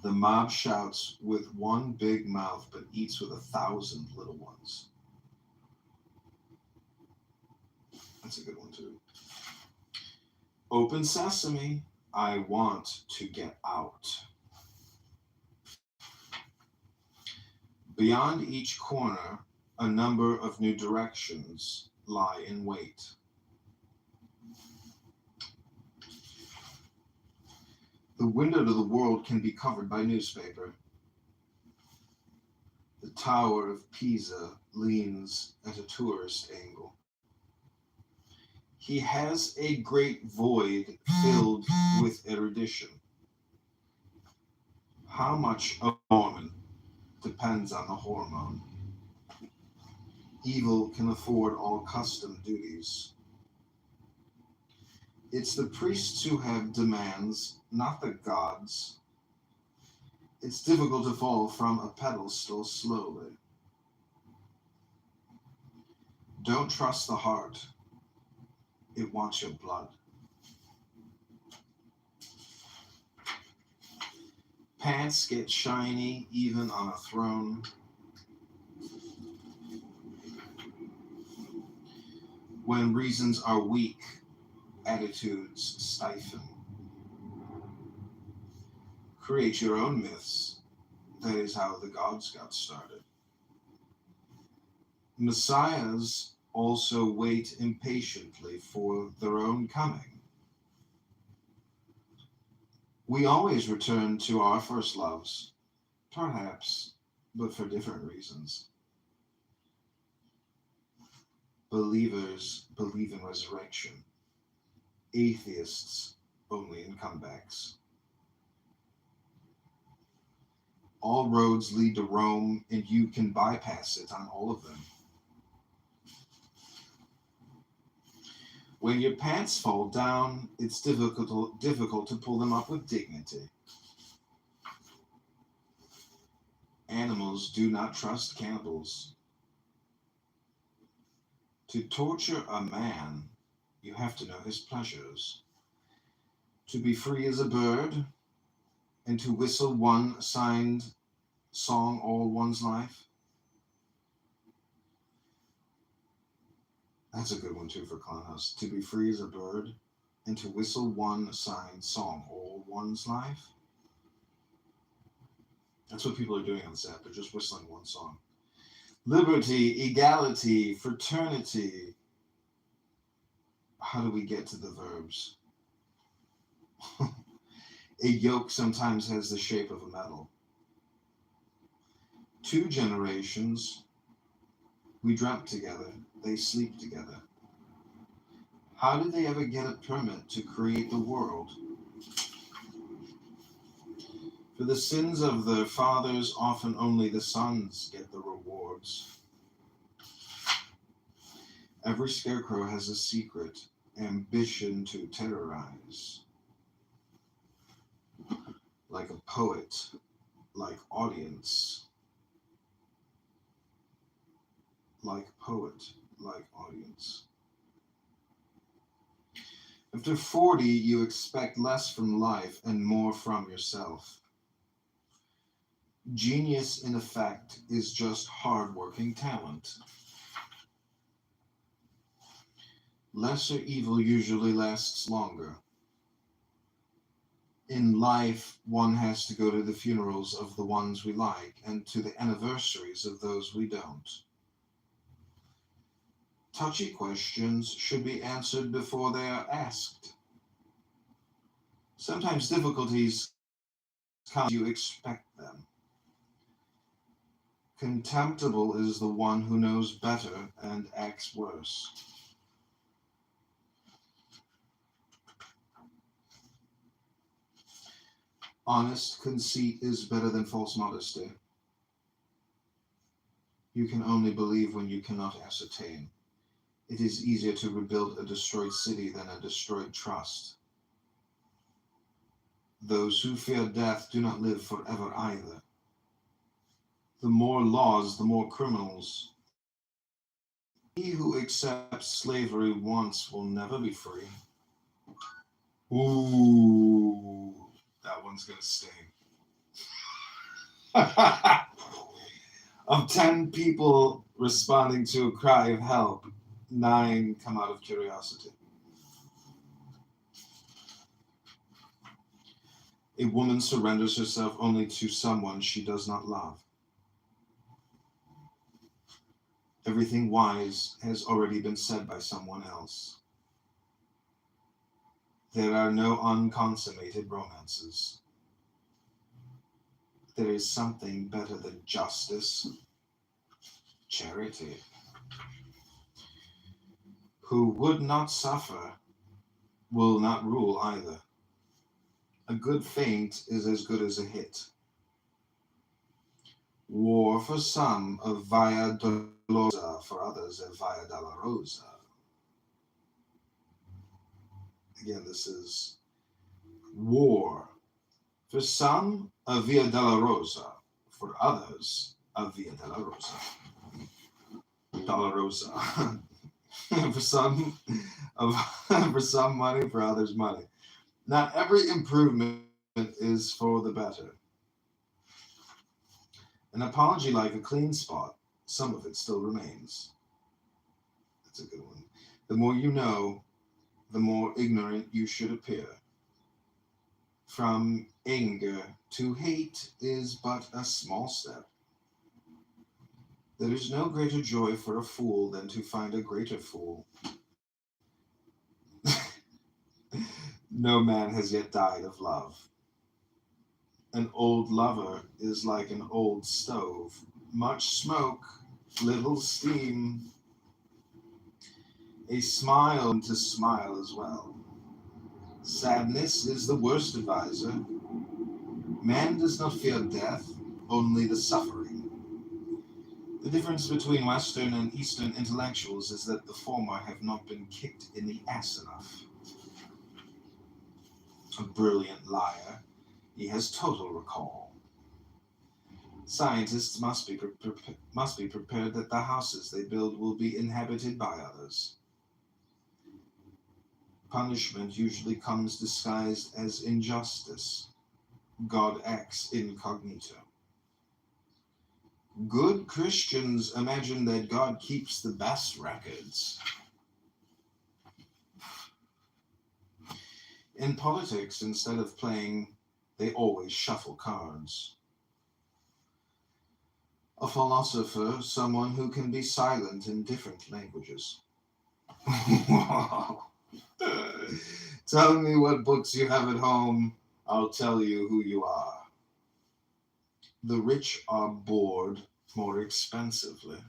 The mob shouts with one big mouth, but eats with 1,000 little ones. That's a good one, too. Open sesame, I want to get out. Beyond each corner, a number of new directions lie in wait. The window to the world can be covered by newspaper. The Tower of Pisa leans at a tourist angle. He has a great void filled with erudition. How much a Mormon depends on the hormone. Evil can afford all custom duties. It's the priests who have demands, not the gods. It's difficult to fall from a pedestal slowly. Don't trust the heart. It wants your blood. Pants get shiny even on a throne. When reasons are weak, attitudes stifle. Create your own myths. That is how the gods got started. Messiahs also wait impatiently for their own coming. We always return to our first loves, perhaps, but for different reasons. Believers believe in resurrection. Atheists only in comebacks. All roads lead to Rome, and you can bypass it on all of them. When your pants fall down, it's difficult to pull them up with dignity. Animals do not trust cannibals. To torture a man, you have to know his pleasures. To be free as a bird, and to whistle one signed song all one's life. That's a good one too for Clownhouse. To be free as a bird, and to whistle one signed song all one's life. That's what people are doing on the set. They're just whistling one song. Liberty, equality, fraternity. How do we get to the verbs? A yoke sometimes has the shape of a medal. 2 generations We dreamt together, they sleep together. How did they ever get a permit to create the world? For the sins of their fathers, often only the sons get the rewards. Every scarecrow has a secret, ambition to terrorize. Like a poet, like audience. Like poet, like audience. After 40, you expect less from life and more from yourself. Genius, in effect, is just hard-working talent. Lesser evil usually lasts longer. In life, one has to go to the funerals of the ones we like and to the anniversaries of those we don't. Touchy questions should be answered before they are asked. Sometimes difficulties come as you expect them. Contemptible is the one who knows better and acts worse. Honest conceit is better than false modesty. You can only believe when you cannot ascertain. It is easier to rebuild a destroyed city than a destroyed trust. Those who fear death do not live forever either. The more laws, the more criminals. He who accepts slavery once will never be free. Ooh, that one's gonna sting. Of 10 people responding to a cry of help, 9 come out of curiosity. A woman surrenders herself only to someone she does not love. Everything wise has already been said by someone else. There are no unconsummated romances. There is something better than justice, charity. Who would not suffer will not rule either. A good feint is as good as a hit. War for some, a via dolorosa, for others, a via dolorosa. Again, this is war. For some, a via dolorosa. For others, a via dolorosa. Dolorosa. for some money, for others money. Not every improvement is for the better. An apology like a clean spot, some of it still remains. That's a good one. The more you know, the more ignorant you should appear. From anger to hate is but a small step. There is no greater joy for a fool than to find a greater fool. No man has yet died of love. An old lover is like an old stove. Much smoke, little steam. A smile to smile as well. Sadness is the worst advisor. Man does not fear death, only the suffering. The difference between Western and Eastern intellectuals is that the former have not been kicked in the ass enough. A brilliant liar, he has total recall. Scientists must be prepared that the houses they build will be inhabited by others. Punishment usually comes disguised as injustice. God acts incognito. Good Christians imagine that God keeps the best records. In politics, instead of playing, they always shuffle cards. A philosopher, someone who can be silent in different languages. Tell me what books you have at home, I'll tell you who you are. The rich are bored more expensively.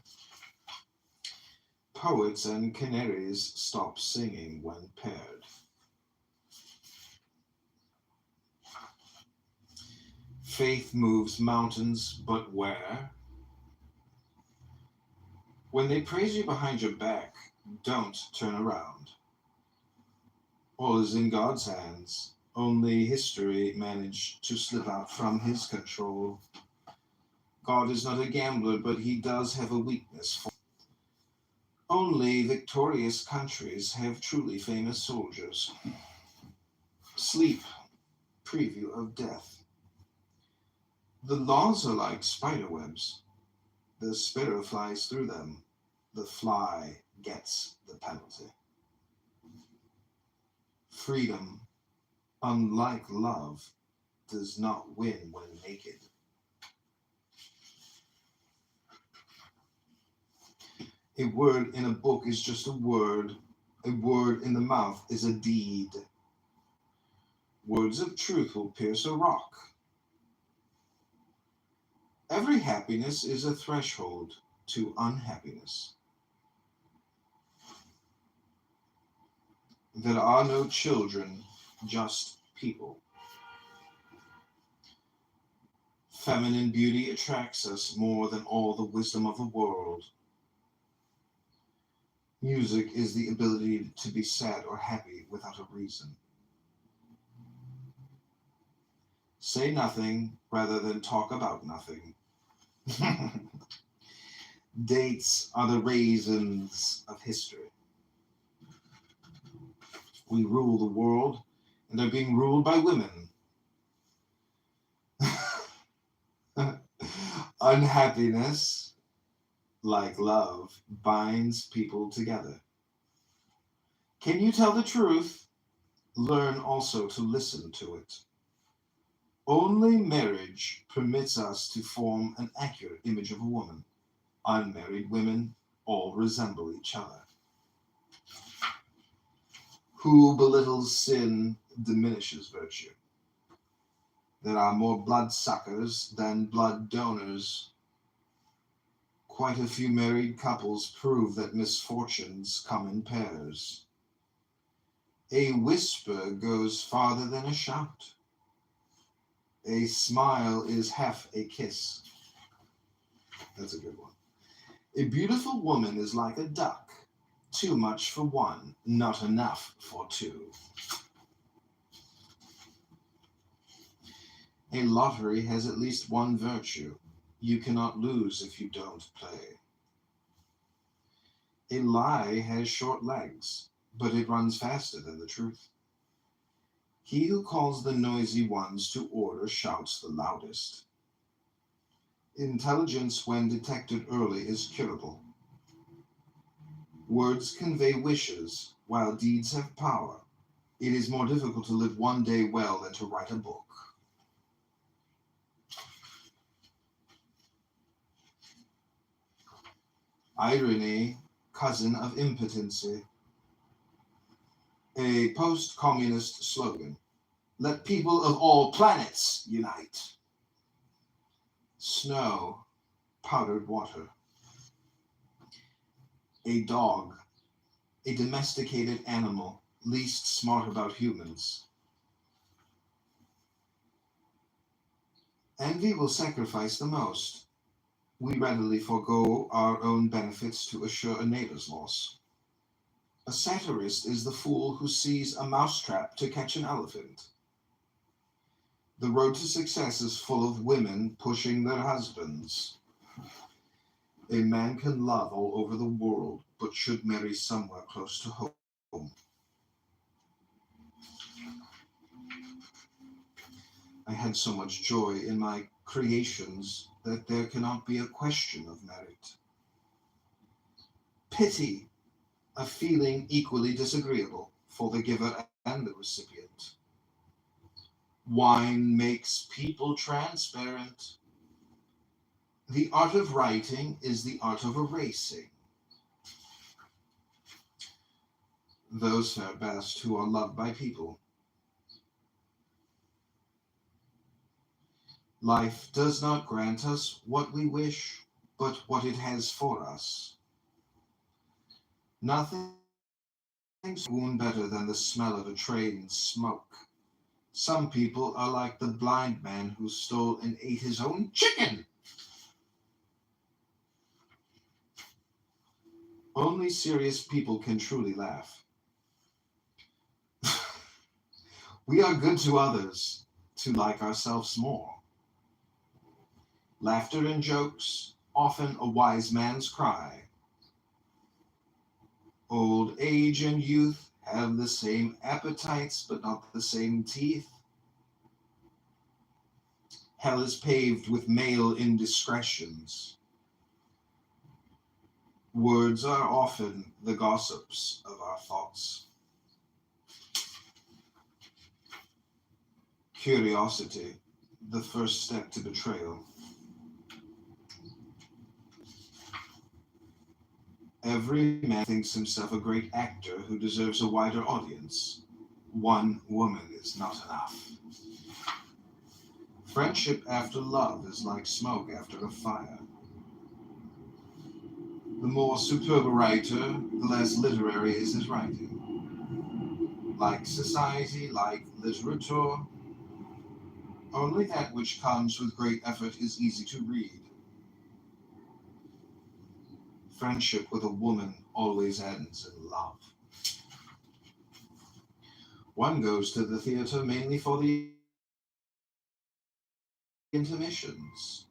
Poets and canaries stop singing when paired. Faith moves mountains, but where? When they praise you behind your back, don't turn around. All is in God's hands. Only history managed to slip out from his control. God is not a gambler, but he does have a weakness for. Only victorious countries have truly famous soldiers. Sleep, preview of death. The laws are like spider webs. The sparrow flies through them. The fly gets the penalty. Freedom, unlike love, does not win when naked. A word in a book is just a word. A word in the mouth is a deed. Words of truth will pierce a rock. Every happiness is a threshold to unhappiness. There are no children, just people. Feminine beauty attracts us more than all the wisdom of the world. Music is the ability to be sad or happy without a reason. Say nothing rather than talk about nothing. Dates are the raisins of history. We rule the world and are being ruled by women. Unhappiness, like love, binds people together. Can you tell the truth? Learn also to listen to it. Only marriage permits us to form an accurate image of a woman. Unmarried women all resemble each other. Who belittles sin diminishes virtue. There are more bloodsuckers than blood donors. Quite a few married couples prove that misfortunes come in pairs. A whisper goes farther than a shout. A smile is half a kiss. That's a good one. A beautiful woman is like a duck. Too much for one, not enough for two. A lottery has at least one virtue. You cannot lose if you don't play. A lie has short legs, but it runs faster than the truth. He who calls the noisy ones to order shouts the loudest. Intelligence, when detected early, is curable. Words convey wishes, while deeds have power. It is more difficult to live one day well than to write a book. Irony, cousin of impotency. A post-communist slogan. Let people of all planets unite. Snow, powdered water. A dog, a domesticated animal, least smart about humans. Envy will sacrifice the most. We readily forego our own benefits to assure a neighbor's loss. A satirist is the fool who sees a mousetrap to catch an elephant. The road to success is full of women pushing their husbands. A man can love all over the world, but should marry somewhere close to home. I had so much joy in my creations that there cannot be a question of merit. Pity, a feeling equally disagreeable for the giver and the recipient. Wine makes people transparent. The art of writing is the art of erasing. Those fare best who are loved by people. Life does not grant us what we wish, but what it has for us. Nothing wound better than the smell of a train's smoke. Some people are like the blind man who stole and ate his own chicken. Only serious people can truly laugh. We are good to others to like ourselves more. Laughter and jokes, often a wise man's cry. Old age and youth have the same appetites, but not the same teeth. Hell is paved with male indiscretions. Words are often the gossips of our thoughts. Curiosity, the first step to betrayal. Every man thinks himself a great actor who deserves a wider audience. One woman is not enough. Friendship after love is like smoke after a fire. The more superb a writer, the less literary is his writing. Like society, like literature, only that which comes with great effort is easy to read. Friendship with a woman always ends in love. One goes to the theater mainly for the intermissions.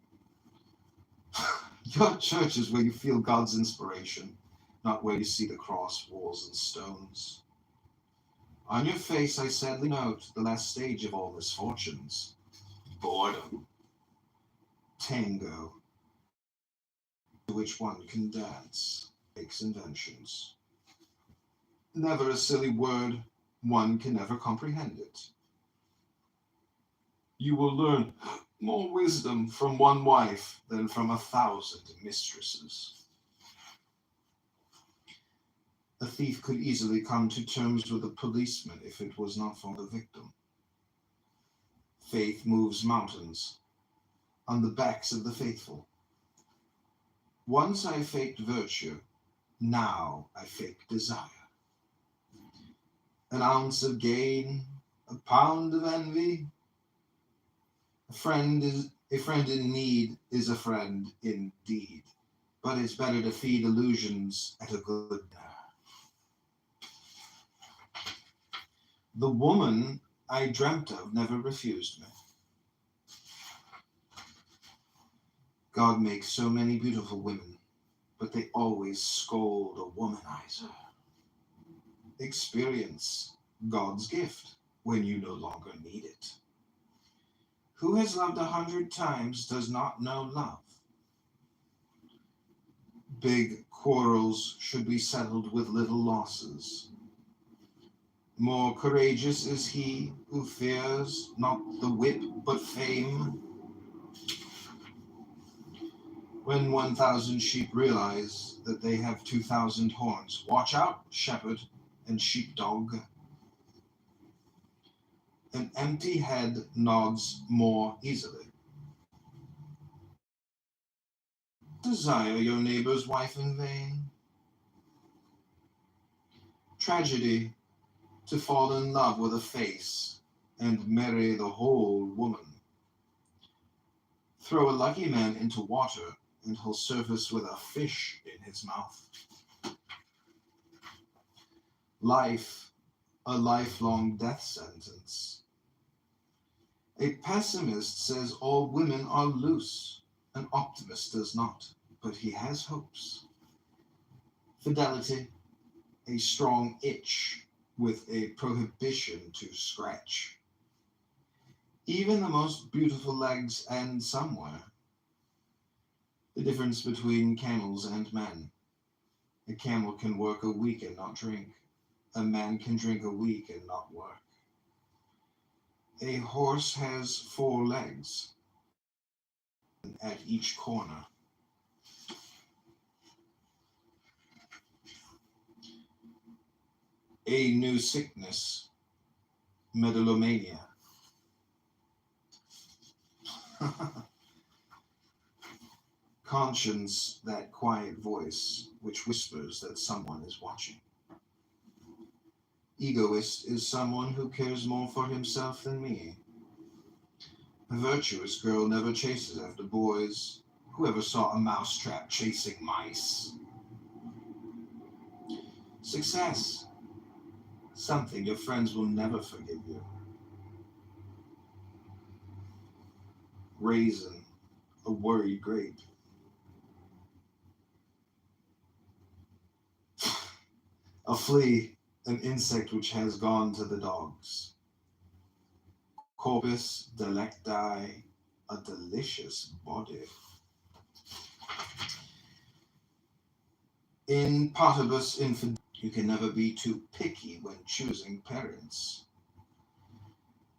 Your church is where you feel God's inspiration, not where you see the cross, walls, and stones. On your face, I sadly note the last stage of all misfortunes. Boredom. Tango. To which one can dance. Makes inventions. Never a silly word. One can never comprehend it. You will learn more wisdom from one wife than from 1,000 mistresses. A thief could easily come to terms with a policeman if it was not for the victim. Faith moves mountains on the backs of the faithful. Once I faked virtue, now I fake desire. An ounce of gain, a pound of envy. A friend in need is a friend indeed, but it's better to feed illusions at a good dinner. The woman I dreamt of never refused me. God makes so many beautiful women, but they always scold a womanizer. Experience God's gift when you no longer need it. Who has loved 100 times does not know love. Big quarrels should be settled with little losses. More courageous is he who fears not the whip but fame. When 1,000 sheep realize that they have 2,000 horns, watch out, shepherd and sheepdog. An empty head nods more easily. Desire your neighbor's wife in vain. Tragedy to fall in love with a face and marry the whole woman. Throw a lucky man into water and he'll surface with a fish in his mouth. Life, a lifelong death sentence. A pessimist says all women are loose. An optimist does not, but he has hopes. Fidelity, a strong itch with a prohibition to scratch. Even the most beautiful legs end somewhere. The difference between camels and men. A camel can work a week and not drink. A man can drink a week and not work. A horse has 4 legs at each corner. A new sickness, megalomania. Conscience, that quiet voice which whispers that someone is watching. Egoist is someone who cares more for himself than me. A virtuous girl never chases after boys. Whoever saw a mousetrap chasing mice? Success, something your friends will never forgive you. Raisin, a worried grape. A flea, an insect which has gone to the dogs. Corpus delecti, a delicious body. In partibus infid, you can never be too picky when choosing parents.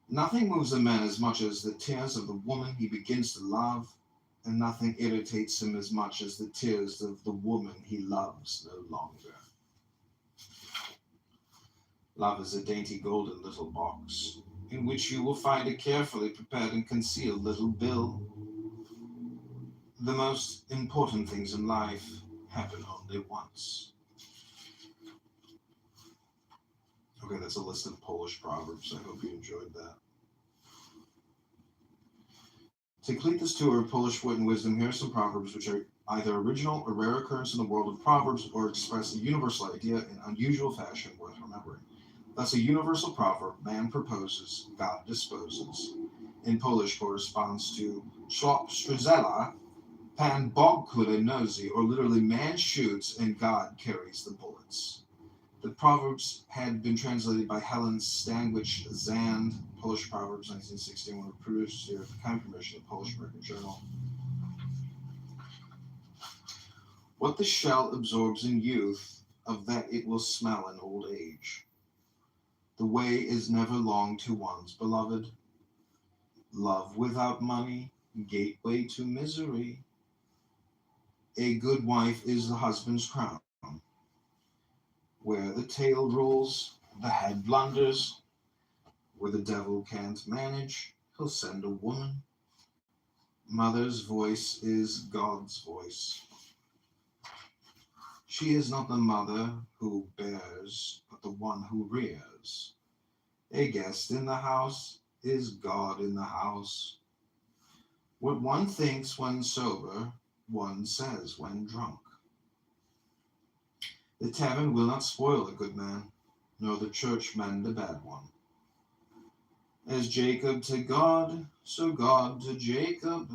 Nothing moves a man as much as the tears of the woman he begins to love, and nothing irritates him as much as the tears of the woman he loves no longer. Love is a dainty golden little box, in which you will find a carefully prepared and concealed little bill. The most important things in life happen only once. Okay, that's a list of Polish proverbs. I hope you enjoyed that. To complete this tour of Polish wit and wisdom, here are some proverbs which are either original or rare occurrence in the world of proverbs or express a universal idea in unusual fashion worth remembering. Thus, a universal proverb, man proposes, God disposes, in Polish corresponds to Chłop strzela, Pan Bog kule nosi, or literally man shoots and God carries the bullets. The proverbs had been translated by Helen Stanwich Zand, Polish Proverbs, 1961, were produced here at the kind permission of the Polish American Journal. What the shell absorbs in youth, of that it will smell in old age. The way is never long to one's beloved. Love without money, gateway to misery. A good wife is the husband's crown. Where the tail rolls, the head blunders. Where the devil can't manage, he'll send a woman. Mother's voice is God's voice. She is not the mother who bears, but the one who rears. A guest in the house is God in the house. What one thinks when sober, one says when drunk. The tavern will not spoil a good man, nor the church mend a bad one. As Jacob to God, so God to Jacob.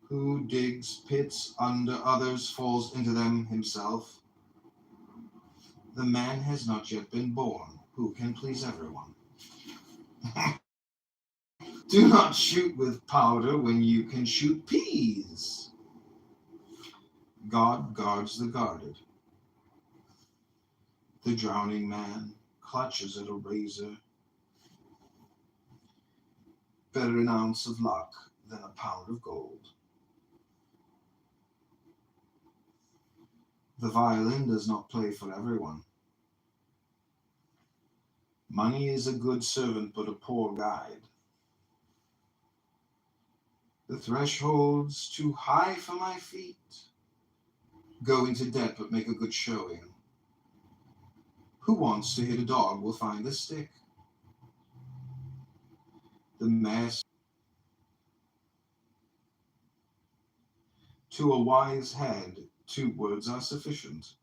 Who digs pits under others falls into them himself. The man has not yet been born, who can please everyone. Do not shoot with powder when you can shoot peas. God guards the guarded. The drowning man clutches at a razor. Better an ounce of luck than a pound of gold. The violin does not play for everyone. Money is a good servant, but a poor guide. The threshold's too high for my feet. Go into debt, but make a good showing. Who wants to hit a dog will find the stick. The mass to a wise head, 2 words are sufficient.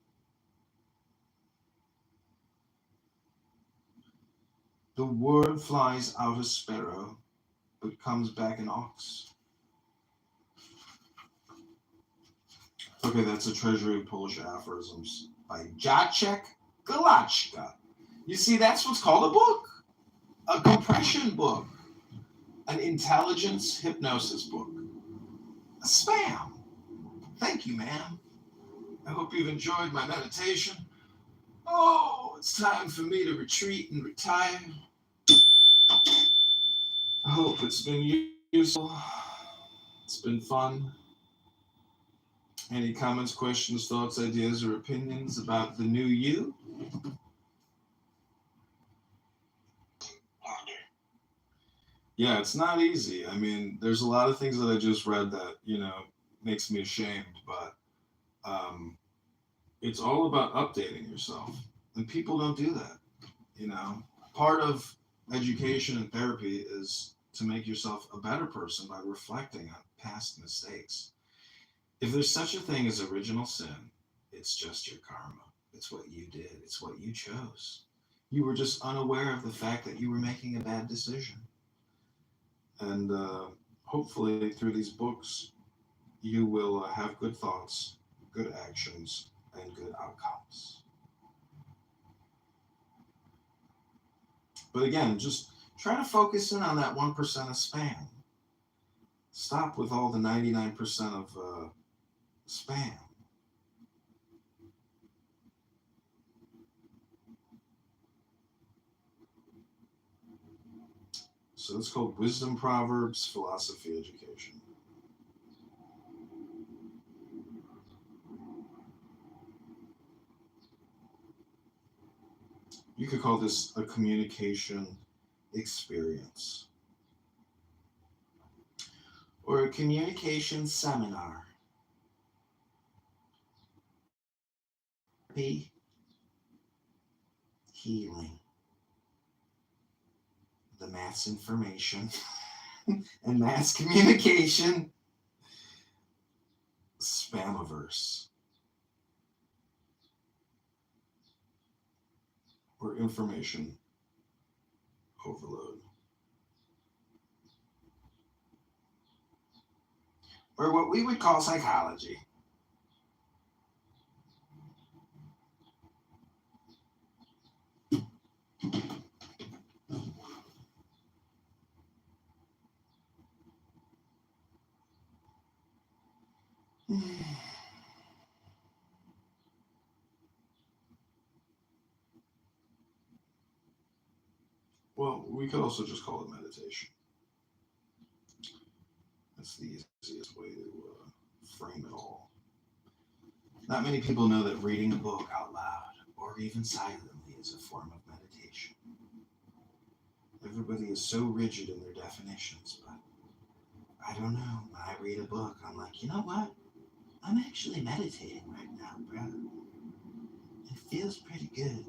The word flies out a sparrow, but comes back an ox. Okay, that's a treasury of Polish aphorisms by Jacek Galachka. You see, that's what's called a book. A compression book. An intelligence hypnosis book. A spam. Thank you, ma'am. I hope you've enjoyed my meditation. Oh, it's time for me to retreat and retire. I hope it's been useful. It's been fun. Any comments, questions, thoughts, ideas, or opinions about the new you? Yeah, it's not easy. I mean, there's a lot of things that I just read that, makes me ashamed, but it's all about updating yourself. And people don't do that. You know, part of education and therapy is to make yourself a better person by reflecting on past mistakes. If there's such a thing as original sin, it's just your karma. It's what you did, it's what you chose. You were just unaware of the fact that you were making a bad decision. And hopefully, through these books, you will have good thoughts, good actions, and good outcomes. But again, just try to focus in on that 1% of spam. Stop with all the 99% of spam. So it's called Wisdom Proverbs Philosophy Education. You could call this a communication experience or a communication seminar. Be healing the mass information and mass communication spamiverse or information overload or what we would call psychology. Well, we could also just call it meditation. That's the easiest way to frame it all. Not many people know that reading a book out loud or even silently is a form of meditation. Everybody is so rigid in their definitions, but I don't know. When I read a book, I'm like, you know what? I'm actually meditating right now, bro. It feels pretty good.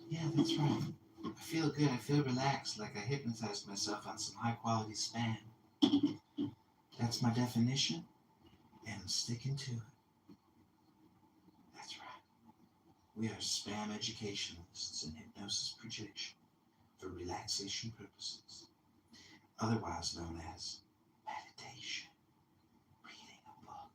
Yeah, that's right. I feel good. I feel relaxed, like I hypnotized myself on some high quality spam. That's my definition, and I'm sticking to it. That's right. We are spam educationalists in hypnosis projection for relaxation purposes, otherwise known as meditation, reading a book.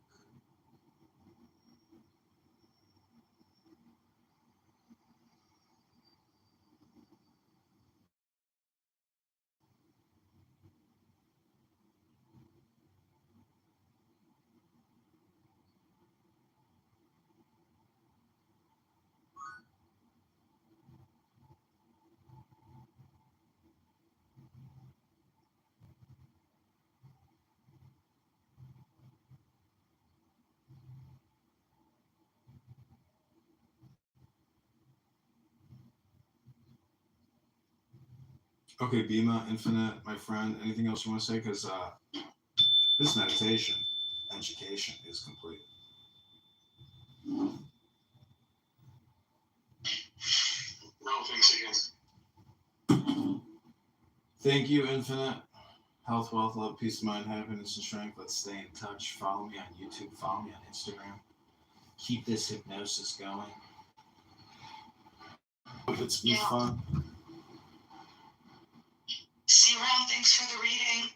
Okay, Bima, Infinite, my friend, anything else you want to say? Because this meditation education is complete. No, thanks again. Thank you, Infinite. Health, wealth, love, peace of mind, happiness, and strength. Let's stay in touch. Follow me on YouTube. Follow me on Instagram. Keep this hypnosis going. Hope it's been fun. See you around. Thanks for the reading.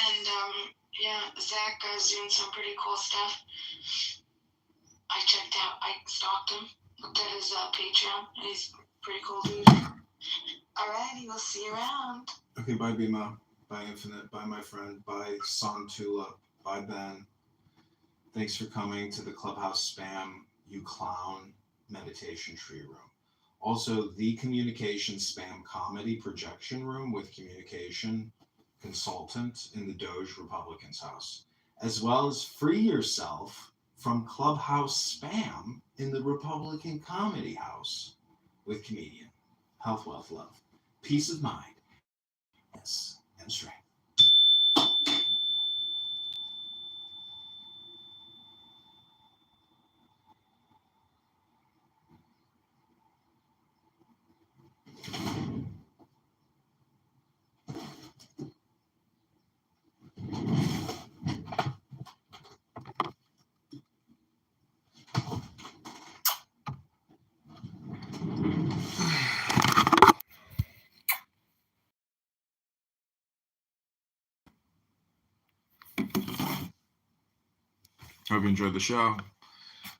And yeah, Zach is doing some pretty cool stuff. I checked out. I stalked him. Looked at his Patreon. And he's pretty cool dude. Alrighty, we'll see you around. Okay, bye, Bima. Bye, Infinite. Bye, my friend. Bye, Son Tulip. Bye, Ben. Thanks for coming to the Clubhouse Spam, you clown, meditation tree room. Also, the Communication Spam Comedy Projection Room with communication consultant in the Doge Republicans house, as well as free yourself from Clubhouse Spam in the Republican Comedy House with comedian. Health, wealth, love, peace of mind, yes, and strength. Hope you enjoyed the show.